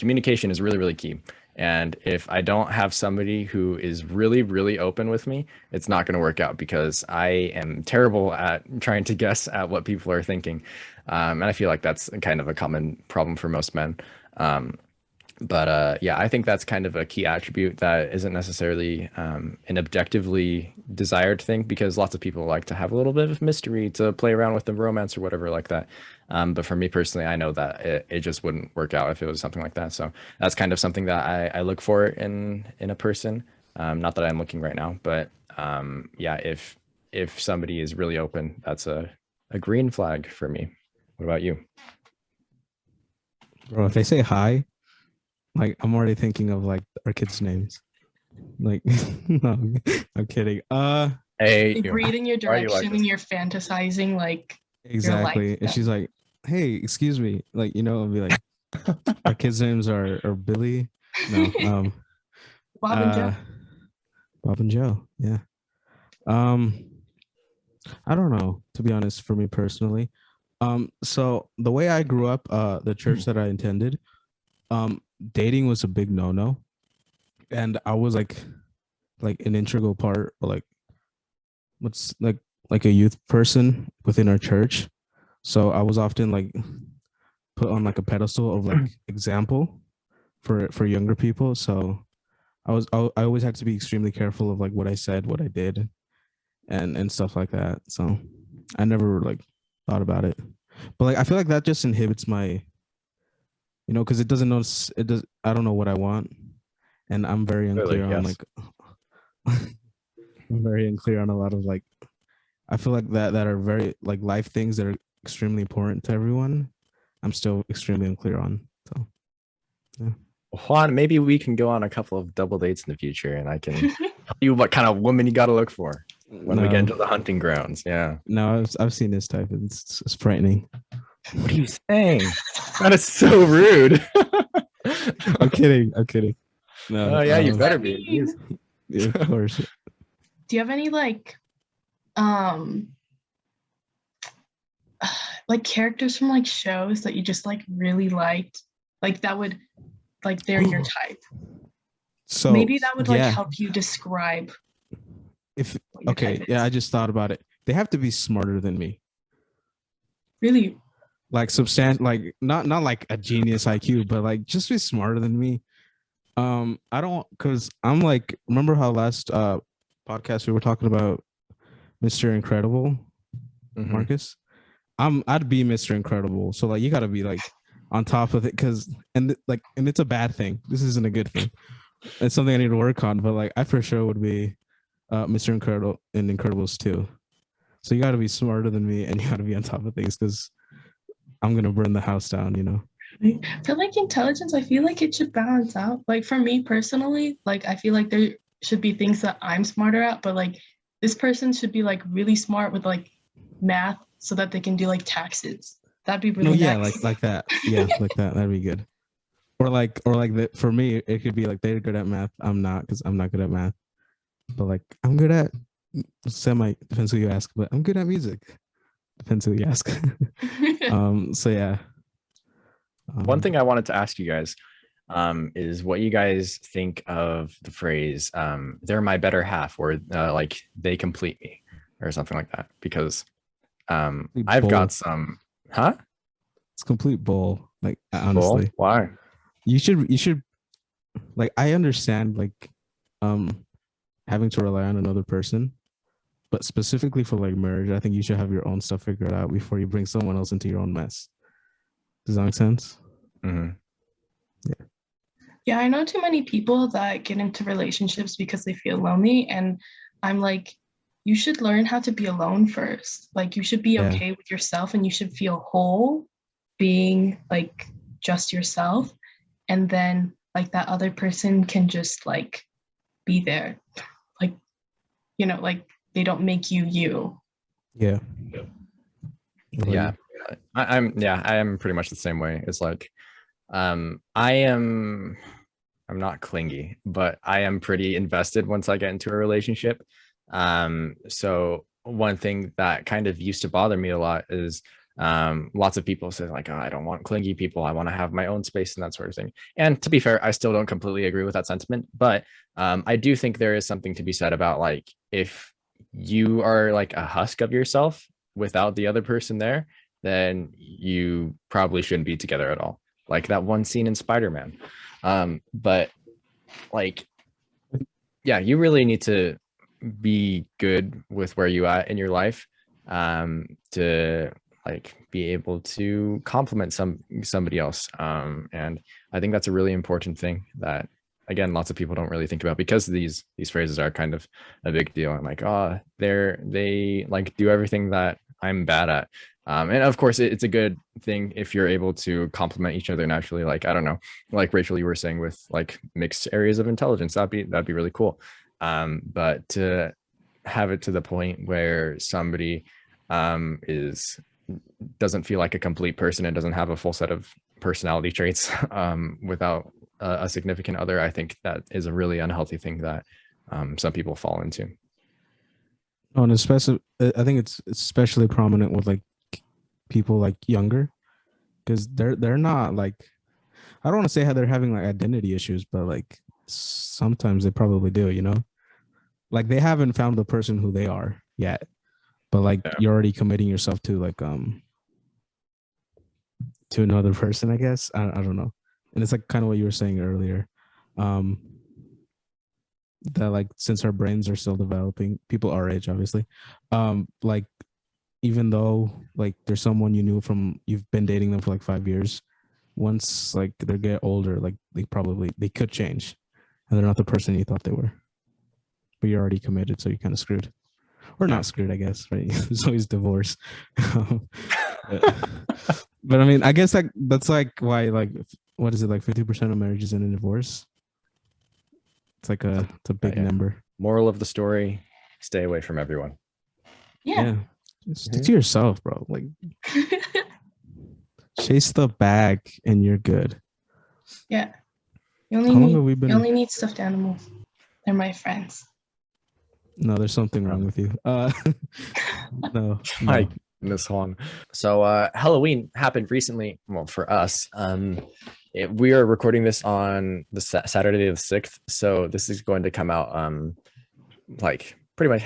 communication is really, really key. And if I don't have somebody who is really, really open with me, it's not going to work out because I am terrible at trying to guess at what people are thinking. And I feel like that's kind of a common problem for most men. But yeah, I think that's kind of a key attribute that isn't necessarily an objectively desired thing, because lots of people like to have a little bit of mystery to play around with the romance or whatever like that. But for me personally, I know that it just wouldn't work out if it was something like that. So that's kind of something that I look for in a person. Not that I'm looking right now, but yeah, if somebody is really open, that's a green flag for me. What about you? Bro, if they say hi, like I'm already thinking of like our kids' names. Like, no, I'm kidding. Hey, Like reading your why are you like direction this? and you're fantasizing like Exactly. life. And she's like, "Hey, excuse me." Like, I'll be like, our kids' names are Billy. No, Bob and Joe. Bob and Joe. Yeah. Um, I don't know, to be honest, for me personally. So the way I grew up, the church that I attended, dating was a big no-no. And I was like an integral part, or like what's like a youth person within our church. So I was often like put on like a pedestal of like example for younger people. So I always had to be extremely careful of like what I said, what I did, and stuff like that. So I never like thought about it. But like I feel like that just inhibits my, because it doesn't know, it does, I don't know what I want, and I'm very unclear Clearly, on yes. like I'm very unclear on a lot of like, I feel like that are very like life things that are extremely important to everyone. I'm still extremely unclear on. So yeah. Juan, maybe we can go on a couple of double dates in the future, and I can tell you what kind of woman you got to look for when we get into the hunting grounds. Yeah. No, I've seen this type. It's frightening. What are you saying? That is so rude. I'm kidding. I'm kidding. No. Oh yeah, you What does better that be. mean? Jeez. Yeah, of course. Do you have any like characters from like shows that you just like really liked? Like that would like they're your type. So Maybe that would like yeah, help you describe if what your okay, type yeah, is. I just thought about it. They have to be smarter than me. Really? Like substantial, like not like a genius IQ, but like just be smarter than me. I don't, because I'm like, remember how last podcast we were talking about Mr. Incredible, Mhm. Marcus? I'd be Mr. Incredible. So like you gotta be like on top of it, because and it's a bad thing. This isn't a good thing. It's something I need to work on, but like I for sure would be Mr. Incredible in Incredibles 2. So you gotta be smarter than me, and you gotta be on top of things, because I'm gonna burn the house down. For like intelligence, I feel like it should balance out. Like for me personally, like I feel like there should be things that I'm smarter at, but like this person should be like really smart with like math so that they can do like taxes. That'd be No, really yeah, nice. like that. Yeah, like that. That'd be good. Or like that for me, it could be like they're good at math. I'm not, because I'm not good at math. But like I'm good at semi, depends who you ask, but I'm good at music. Depends who you ask. So yeah. One thing I wanted to ask you guys is what you guys think of the phrase "they're my better half" or like "they complete me" or something like that. Because I've Bull. got some, huh? It's complete bull. Like Bull? honestly, Why? you should like, I understand like having to rely on another person, but specifically for like marriage, I think you should have your own stuff figured out before you bring someone else into your own mess. Does that make sense? Mm-hmm. Yeah. Yeah, I know too many people that get into relationships because they feel lonely. And I'm like, you should learn how to be alone first. Like, you should be Yeah. okay with yourself and you should feel whole being like just yourself. And then, like, that other person can just like be there. Like, like they don't make you you. Yeah. Yeah. I am pretty much the same way. It's like I'm not clingy, but I am pretty invested once I get into a relationship. So one thing that kind of used to bother me a lot is Lots of people say like, oh, I don't want clingy people. I want to have my own space and that sort of thing. And to be fair, I still don't completely agree with that sentiment, but I do think there is something to be said about like if you are like a husk of yourself without the other person there, then you probably shouldn't be together at all. Like that one scene in Spider-Man. But like, yeah, you really need to be good with where you at in your life to like be able to compliment somebody else. And I think that's a really important thing that again lots of people don't really think about because these phrases are kind of a big deal. I'm like, oh, they like do everything that I'm bad at. And of course it's a good thing if you're able to compliment each other naturally. Like, I don't know, like Rachel, you were saying with like mixed areas of intelligence, that'd be really cool. But to have it to the point where somebody is doesn't feel like a complete person and doesn't have a full set of personality traits without a significant other, I think that is a really unhealthy thing that some people fall into. Oh, and especially, I think it's especially prominent with like people like younger, because they're not like, I don't want to say how they're having like identity issues, but like sometimes they probably do, you know, like they haven't found the person who they are yet, but like you're already committing yourself to like to another person, I guess. I don't know. And it's like kind of what you were saying earlier. That like since our brains are still developing, people our age, obviously, like even though like there's someone you knew from you've been dating them for like 5 years, once like they get older, like they could change and they're not the person you thought they were. But you're already committed, so you're kind of screwed. Or not screwed, I guess, right? There's always divorce. But I mean, I guess like that's like why like what is it, like 50% of marriages end in divorce? It's like it's a big number. Moral of the story: stay away from everyone. Yeah. Stick to yourself, bro. Like chase the bag and you're good. Yeah. How long have we been? You only need stuffed animals. They're my friends. No, there's something wrong with you. No. Like Miss Hong. So Halloween happened recently. Well, for us, we are recording this on the Saturday the 6th. So this is going to come out like pretty much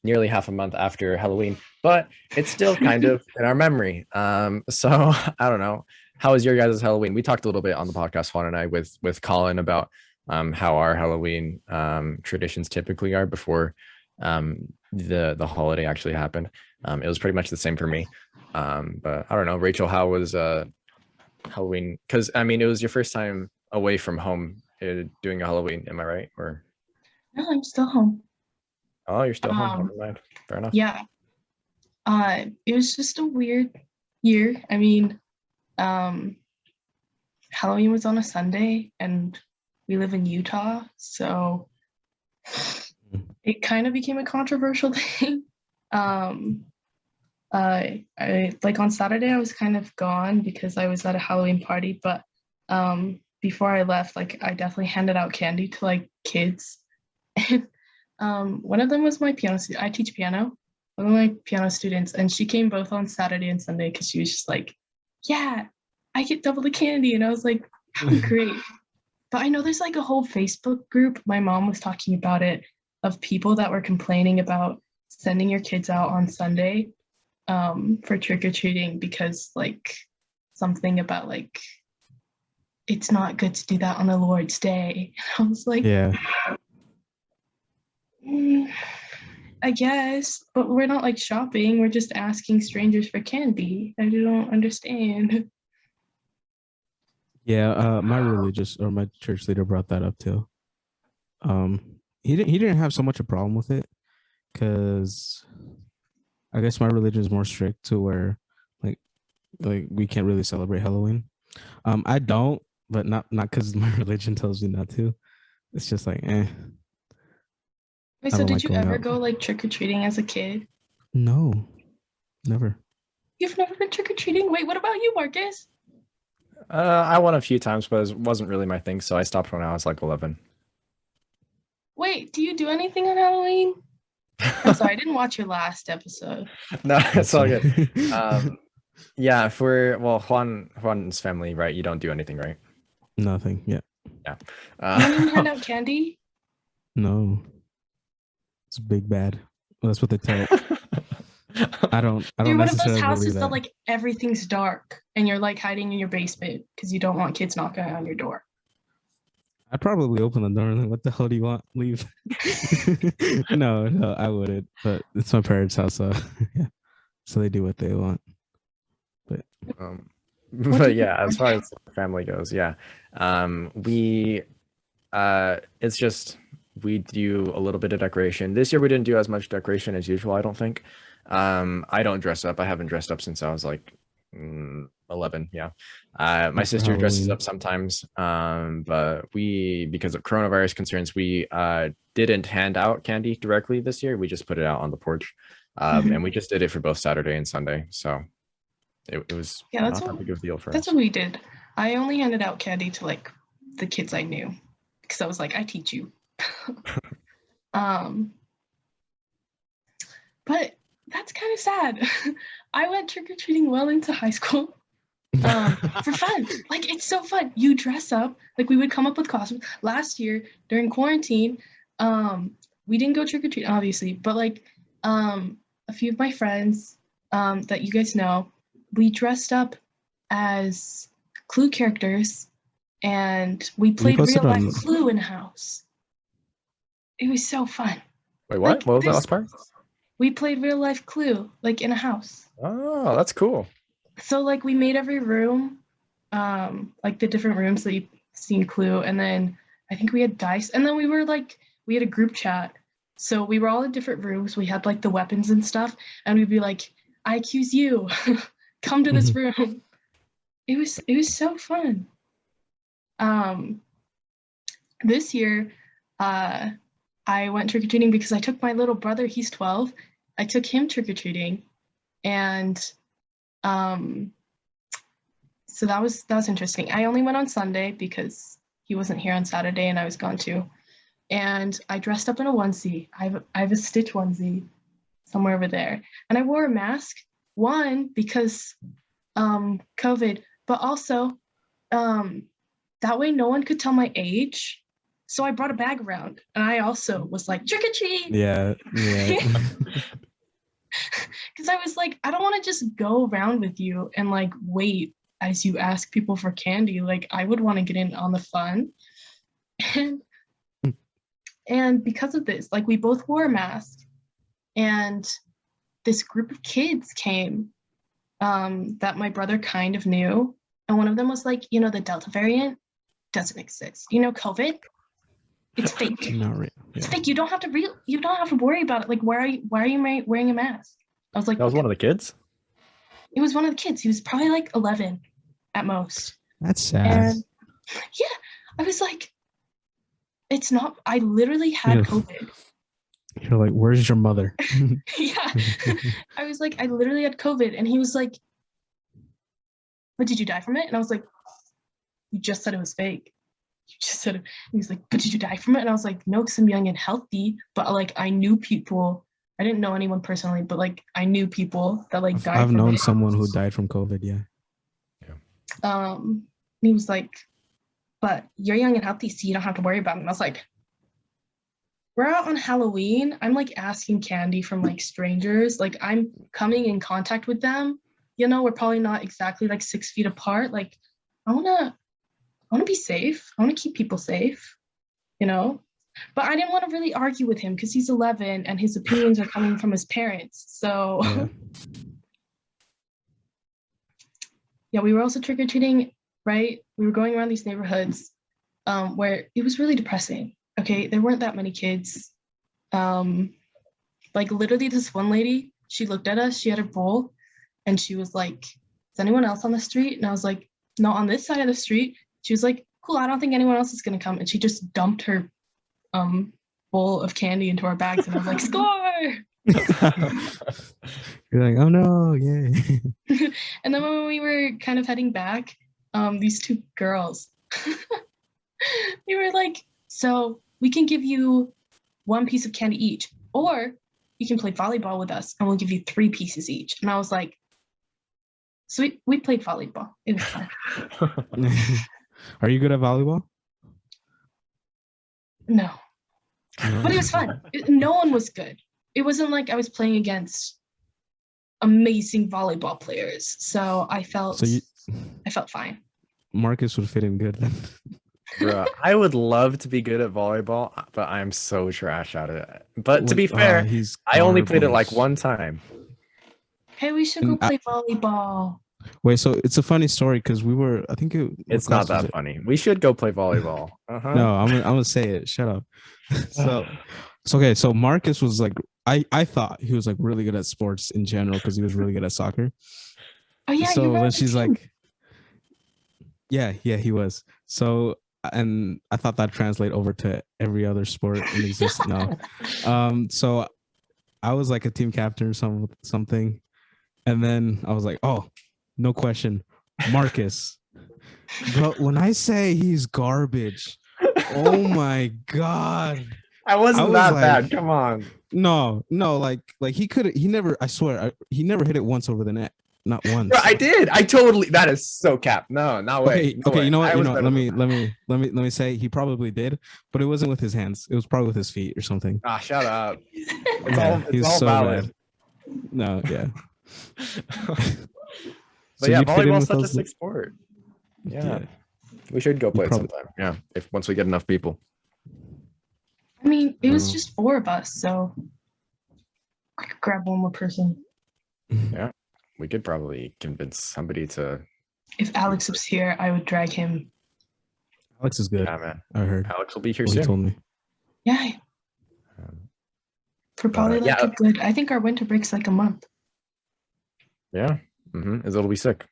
nearly half a month after Halloween, but it's still kind of in our memory. So I don't know. How was your guys' Halloween? We talked a little bit on the podcast, Juan and I, with Colin about how our Halloween traditions typically are before the holiday actually happened. It was pretty much the same for me. But I don't know, Rachel, how was Halloween? Because I mean, it was your first time away from home doing a Halloween. Am I right? Or No, I'm still home. oh, you're still home. Never mind. Fair enough. Yeah. It was just a weird year. I mean, Halloween was on a Sunday and we live in Utah, so it kind of became a controversial thing. I like on Saturday I was kind of gone because I was at a Halloween party, but before I left, like I definitely handed out candy to like kids. And one of them was my piano student. I teach piano. One of my piano students, and she came both on Saturday and Sunday because she was just like, yeah, I get double the candy. And I was like, oh, great. But I know there's like a whole Facebook group, my mom was talking about it, of people that were complaining about sending your kids out on Sunday for trick-or-treating because like something about like it's not good to do that on the Lord's Day. And I was like, yeah. I guess, but we're not like shopping, we're just asking strangers for candy. I don't understand. Yeah, my religious or my church leader brought that up too. He didn't have so much a problem with it because I guess my religion is more strict to where like we can't really celebrate Halloween. I don't, but not because my religion tells me not to. It's just like Wait, so did you ever go like trick-or-treating as a kid? No, never. You've never been trick-or-treating? Wait, what about you, Marcus? I went a few times, but it wasn't really my thing, so I stopped when I was like 11. Wait, do you do anything on Halloween? I'm sorry, I didn't watch your last episode. No, it's all good. Yeah, for well, Juan's family, right? You don't do anything, right? Nothing. Yeah. Yeah. You don't even hand Uh, out candy? No. It's big bad. Well, that's what they tell. I You're don't one of those necessarily believe houses that that. like everything's dark and you're like hiding in your basement because you don't want kids knocking on your door. I'd probably open the door and like, what the hell do you want? Leave. No, I wouldn't. But it's my parents' house, so yeah. So they do what they want. But um, What do but you yeah, as want? far as family goes, yeah. We it's just we do a little bit of decoration. This year we didn't do as much decoration as usual, I don't think. I don't dress up. I haven't dressed up since I was like 11, yeah. My like for sister dresses Halloween. up sometimes, but we, because of coronavirus concerns, we didn't hand out candy directly this year. We just put it out on the porch, and we just did it for both Saturday and Sunday. So it was Yeah, not that big of a deal for that's us. what we did. I only handed out candy to like the kids I knew because I was like, I teach you. um, but that's kind of sad. I went trick or treating well into high school. For fun. Like it's so fun. You dress up. Like we would come up with costumes. Last year during quarantine, we didn't go trick or treat obviously, but like a few of my friends that you guys know, we dressed up as Clue characters and we You played real posted life on Clue in a house. It was so fun. Wait, what? Like What was that there's last part? we played real life Clue like in a house. Oh, that's cool. So like we made every room, like the different rooms that you've seen Clue, and then I think we had dice, and then we had a group chat. So we were all in different rooms. We had like the weapons and stuff, and we'd be like, "I accuse you, come to this room." It was so fun. Um, this year, uh, I went trick or treating because I took my little brother. He's 12. I took him trick or treating, and um, so that was interesting. I only went on Sunday because he wasn't here on Saturday and I was gone too. And I dressed up in a onesie. I have a Stitch onesie somewhere over there, and I wore a mask. One because COVID, but also that way no one could tell my age. So I brought a bag around, and I also was like trick or treat. yeah, yeah. Because I was like, I don't want to just go around with you and like wait as you ask people for candy. Like I would want to get in on the fun. And and because of this, like we both wore a mask and this group of kids came that my brother kind of knew. And one of them was like, the Delta variant doesn't exist. COVID, it's fake. Not real. It's Yeah. fake. You don't have to worry about it. Like, why are you wearing a mask? I was like, That was one of the kids. it was one of the kids. He was probably like 11 at most. That's sad. And yeah, I was like, it's not, I literally had Yeah. COVID. You're like, where's your mother? Yeah. I was like, I literally had COVID. And he was like, but did you die from it? And I was like, you just said it was fake. You just said it. And he's like, but did you die from it? And I was like, no, because I'm young and healthy. But like, I knew people. I didn't know anyone personally, but like, I knew people that like died I've from known it. someone who died from COVID. Yeah. And he was like, but you're young and healthy, so you don't have to worry about it. And I was like, we're out on Halloween. I'm like asking candy from like strangers. Like I'm coming in contact with them. We're probably not exactly like 6 feet apart. Like I wanna be safe. I wanna keep people safe, you know? But I didn't want to really argue with him because he's 11 and his opinions are coming from his parents. So Yeah. yeah, we were also trick-or-treating, right? We were going around these neighborhoods where it was really depressing. Okay, there weren't that many kids. Like literally this one lady, she looked at us, she had her bowl, and she was like, is anyone else on the street? And I was like, not on this side of the street. She was like, cool, I don't think anyone else is gonna come. And she just dumped her bowl of candy into our bags, and I was like, score! You're like, oh no, yay. And then when we were kind of heading back, these two girls, they were like, so we can give you one piece of candy each, or you can play volleyball with us and we'll give you 3 pieces each. And I was like, So we played volleyball. It was fun. Are you good at volleyball? No, No. but it was fun. No one was good. It wasn't like I was playing against amazing volleyball players. So I felt fine. Marcus would fit in good then. Bro, I would love to be good at volleyball, but I'm so trash at it. But to be fair, he's I only played it like garbage. one time. Hey, we should go play volleyball. Wait, so it's a funny story because I think It's not that funny. We should go play volleyball. No, I'm gonna say it. Shut up. So Marcus was like, I thought he was like really good at sports in general because he was really good at soccer. Oh yeah, so you were then she's like, yeah, he was. So, and I thought that translate over to every other sport in existence. No. So I was like a team captain or something. And then I was like, oh, no question, Marcus. But when I say he's garbage, oh my God. I wasn't that bad. Come on. No, like he never, I swear, he never hit it once over the net. Not once. Bro, I did. That is so cap. No way. Okay, way. you know what? Let me say he probably did, but it wasn't with his hands. It was probably with his feet or something. Ah, shut up. He's all so valid. bad. No, yeah. But yeah, volleyball's such a sick sport. Yeah. We should go play it sometime. Yeah, once we get enough people. I mean, it was just 4 of us, so I could grab one more person. Yeah, we could probably convince somebody to. If Alex was here, I would drag him. Alex is good. Yeah, man. I heard. Alex will be here soon. He told me. Yeah. For probably like a good. I think our winter break's like a month. Yeah, it'll be sick.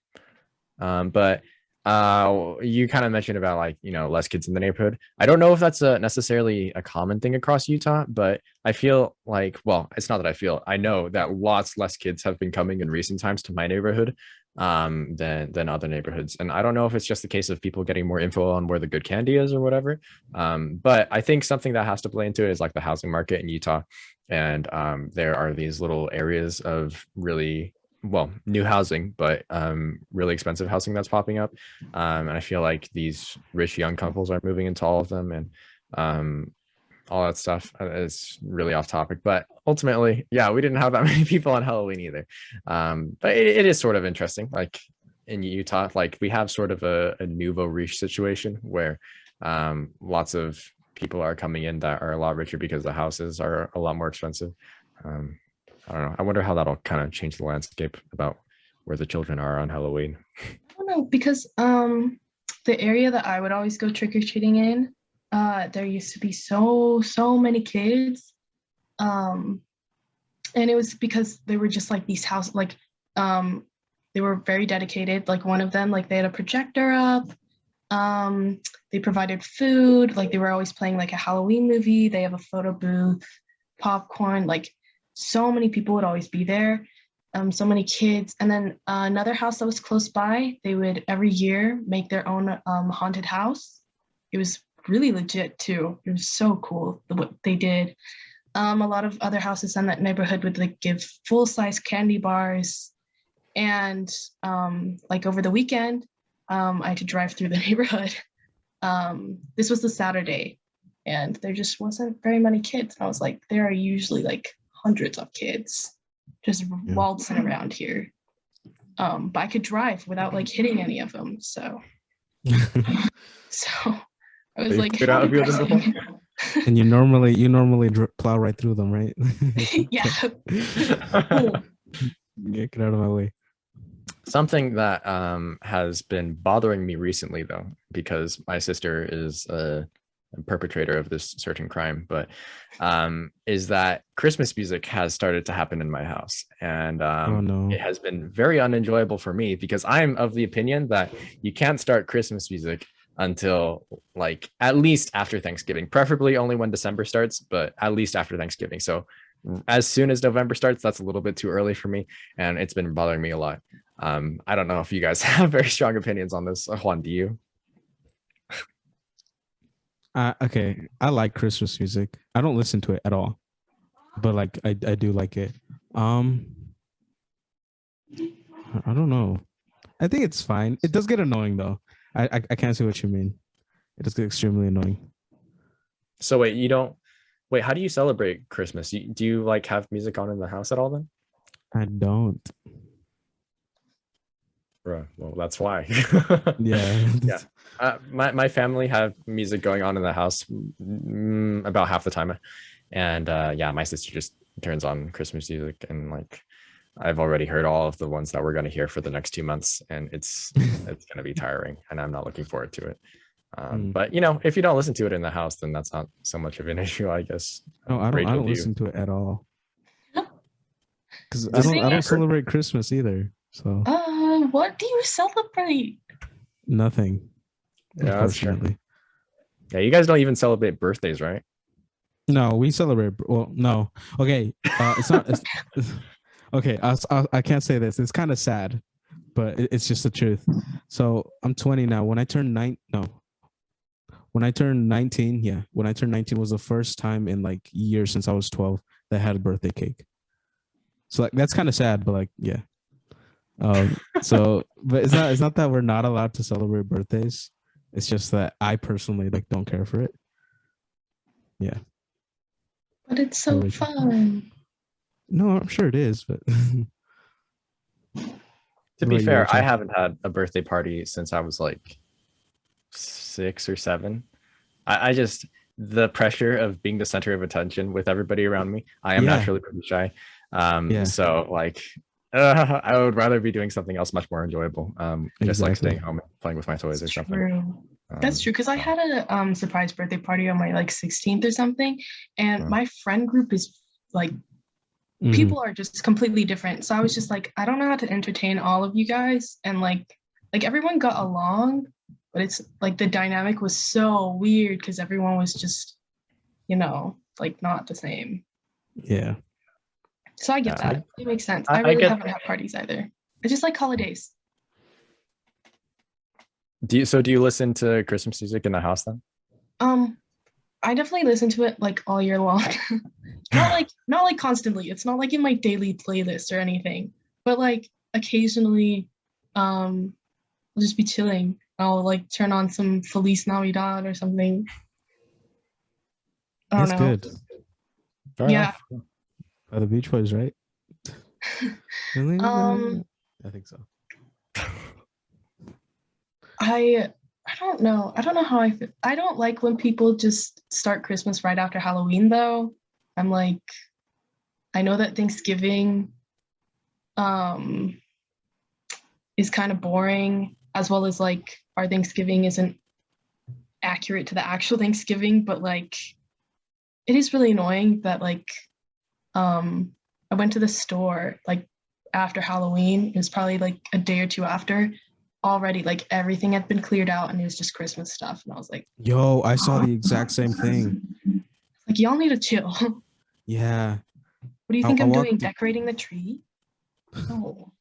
But you kind of mentioned about like, less kids in the neighborhood. I don't know if that's necessarily a common thing across Utah, but I feel like, well, it's not that I feel, I know that lots less kids have been coming in recent times to my neighborhood than other neighborhoods. And I don't know if it's just a case of people getting more info on where the good candy is or whatever. But I think something that has to play into it is like the housing market in Utah. And there are these little areas of really new housing, but really expensive housing that's popping up. And I feel like these rich young couples are moving into all of them, and all that stuff is really off topic. But ultimately, yeah, we didn't have that many people on Halloween either. But it is sort of interesting. Like in Utah, like we have sort of a nouveau riche situation where lots of people are coming in that are a lot richer because the houses are a lot more expensive. I don't know. I wonder how that'll kind of change the landscape about where the children are on Halloween. I don't know, because the area that I would always go trick-or-treating in, there used to be so many kids. And it was because they were just like these houses, like they were very dedicated. Like one of them, like they had a projector up. They provided food, like they were always playing like a Halloween movie. They have a photo booth, popcorn, like so many people would always be there, so many kids. And then another house that was close by, they would every year make their own haunted house. It was really legit too. It was so cool what they did. A lot of other houses in that neighborhood would like give full-size candy bars. And like over the weekend, I had to drive through the neighborhood. This was the Saturday, and there just wasn't very many kids. And I was like, there are usually like hundreds of kids just waltzing around here. But I could drive without like hitting any of them. So I was like, and you normally plow right through them, right? Yeah. Get out of my way. Something that has been bothering me recently, though, because my sister is a perpetrator of this certain crime, but is that Christmas music has started to happen in my house. And it has been very unenjoyable for me because I'm of the opinion that you can't start Christmas music until like at least after Thanksgiving, preferably only when December starts, but at least after Thanksgiving. So as soon as November starts, that's a little bit too early for me, and it's been bothering me a lot. I don't know if you guys have very strong opinions on this. Juan, do you? Okay, I like Christmas music. I don't listen to it at all, but like I do like it. I don't know. I think it's fine. It does get annoying though. I can't see what you mean. It does get extremely annoying. So wait, you don't wait, how do you celebrate Christmas? Do you like have music on in the house at all then? I don't. Bro, well, that's why. Yeah. Yeah. My family have music going on in the house about half the time. And yeah, my sister just turns on Christmas music and like I've already heard all of the ones that we're going to hear for the next 2 months and it's going to be tiring and I'm not looking forward to it. But you know, if you don't listen to it in the house, then that's not so much of an issue, I guess. No, I Rachel, don't do you? listen to it at all. Because Just I don't never. celebrate Christmas either. So What do you celebrate? nothing, Yeah, that's true. unfortunately. Yeah, you guys don't even celebrate birthdays, right? No, we celebrate. Well, no. Okay, it's not. Okay, I can't say this. It's kind of sad, but it's just the truth. So I'm 20 now. When I turned when I turned 19, yeah, when I turned 19 was the first time in like years since I was 12 that I had a birthday cake. So like that's kind of sad, but like yeah. So but it's not that we're not allowed to celebrate birthdays. It's just that I personally like don't care for it. Yeah. But it's so Rachel? fun. No, I'm sure it is, but To be What about you, fair, I Rachel? haven't had a birthday party since I was like 6 or 7. I just the pressure of being the center of attention with everybody around me. I am Yeah. naturally pretty shy. Yeah. So like I would rather be doing something else much more enjoyable. Just like Exactly. staying home and playing with my toys or something. True. That's true because I had a surprise birthday party on my like 16th or something, and Oh. my friend group is like Mhm. people are just completely different. So I was just like, I don't know how to entertain all of you guys, and like everyone got along, but it's like the dynamic was so weird because everyone was just, like not the same. Yeah. So I get Yeah, that. It makes sense. I I really get. haven't had parties either. I just like holidays. Do you listen to Christmas music in the house then? I definitely listen to it like all year long. not like constantly. It's not like in my daily playlist or anything. But like occasionally, I'll just be chilling. I'll like turn on some Feliz Navidad or something. I don't That's know. good. Fair Yeah. enough. By the Beach Boys, right? Um, I think so. I don't know. I don't know how I feel. I don't like when people just start Christmas right after Halloween though. I'm like, I know that Thanksgiving um is kind of boring, as well as like our Thanksgiving isn't accurate to the actual Thanksgiving, but like it is really annoying that like I went to the store like after Halloween. It was probably like a day or two after. Already like everything had been cleared out and it was just Christmas stuff. And I was like, Yo, I saw the exact same thing. like y'all need to chill. What Yeah. do you I, think I I'm doing? walked Decorating the tree? No.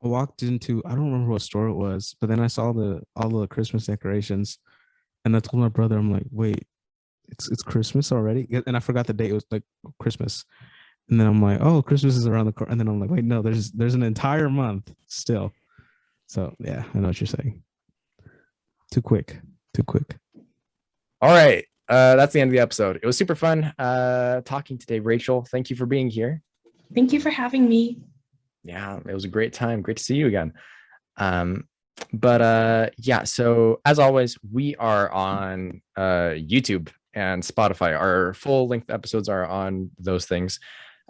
I walked into I don't remember what store it was, but then I saw all the Christmas decorations and I told my brother, I'm like, wait, it's Christmas already? And I forgot the date. It was like Christmas. And then I'm like, oh, Christmas is around the corner. And then I'm like, wait, no, there's an entire month still. So yeah, I know what you're saying. Too quick. Too quick. All right. That's the end of the episode. It was super fun talking today, Rachel. Thank you for being here. Thank you for having me. Yeah, it was a great time. Great to see you again. But yeah, so as always, we are on YouTube and Spotify. Our full length episodes are on those things.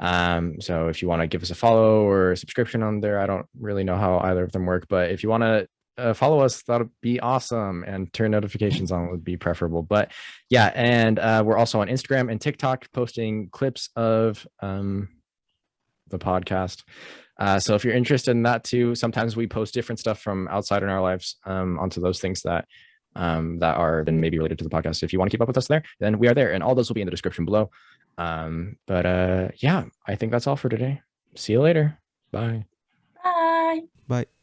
So if you want to give us a follow or a subscription on there, I don't really know how either of them work, but if you want to follow us, that would be awesome, and turn notifications on would be preferable. But yeah, and we're also on Instagram and TikTok posting clips of the podcast. So if you're interested in that too, sometimes we post different stuff from outside in our lives onto those things that are then maybe related to the podcast. So if you want to keep up with us there, then we are there, and all those will be in the description below. But yeah, I think that's all for today. See you later. Bye. Bye. Bye.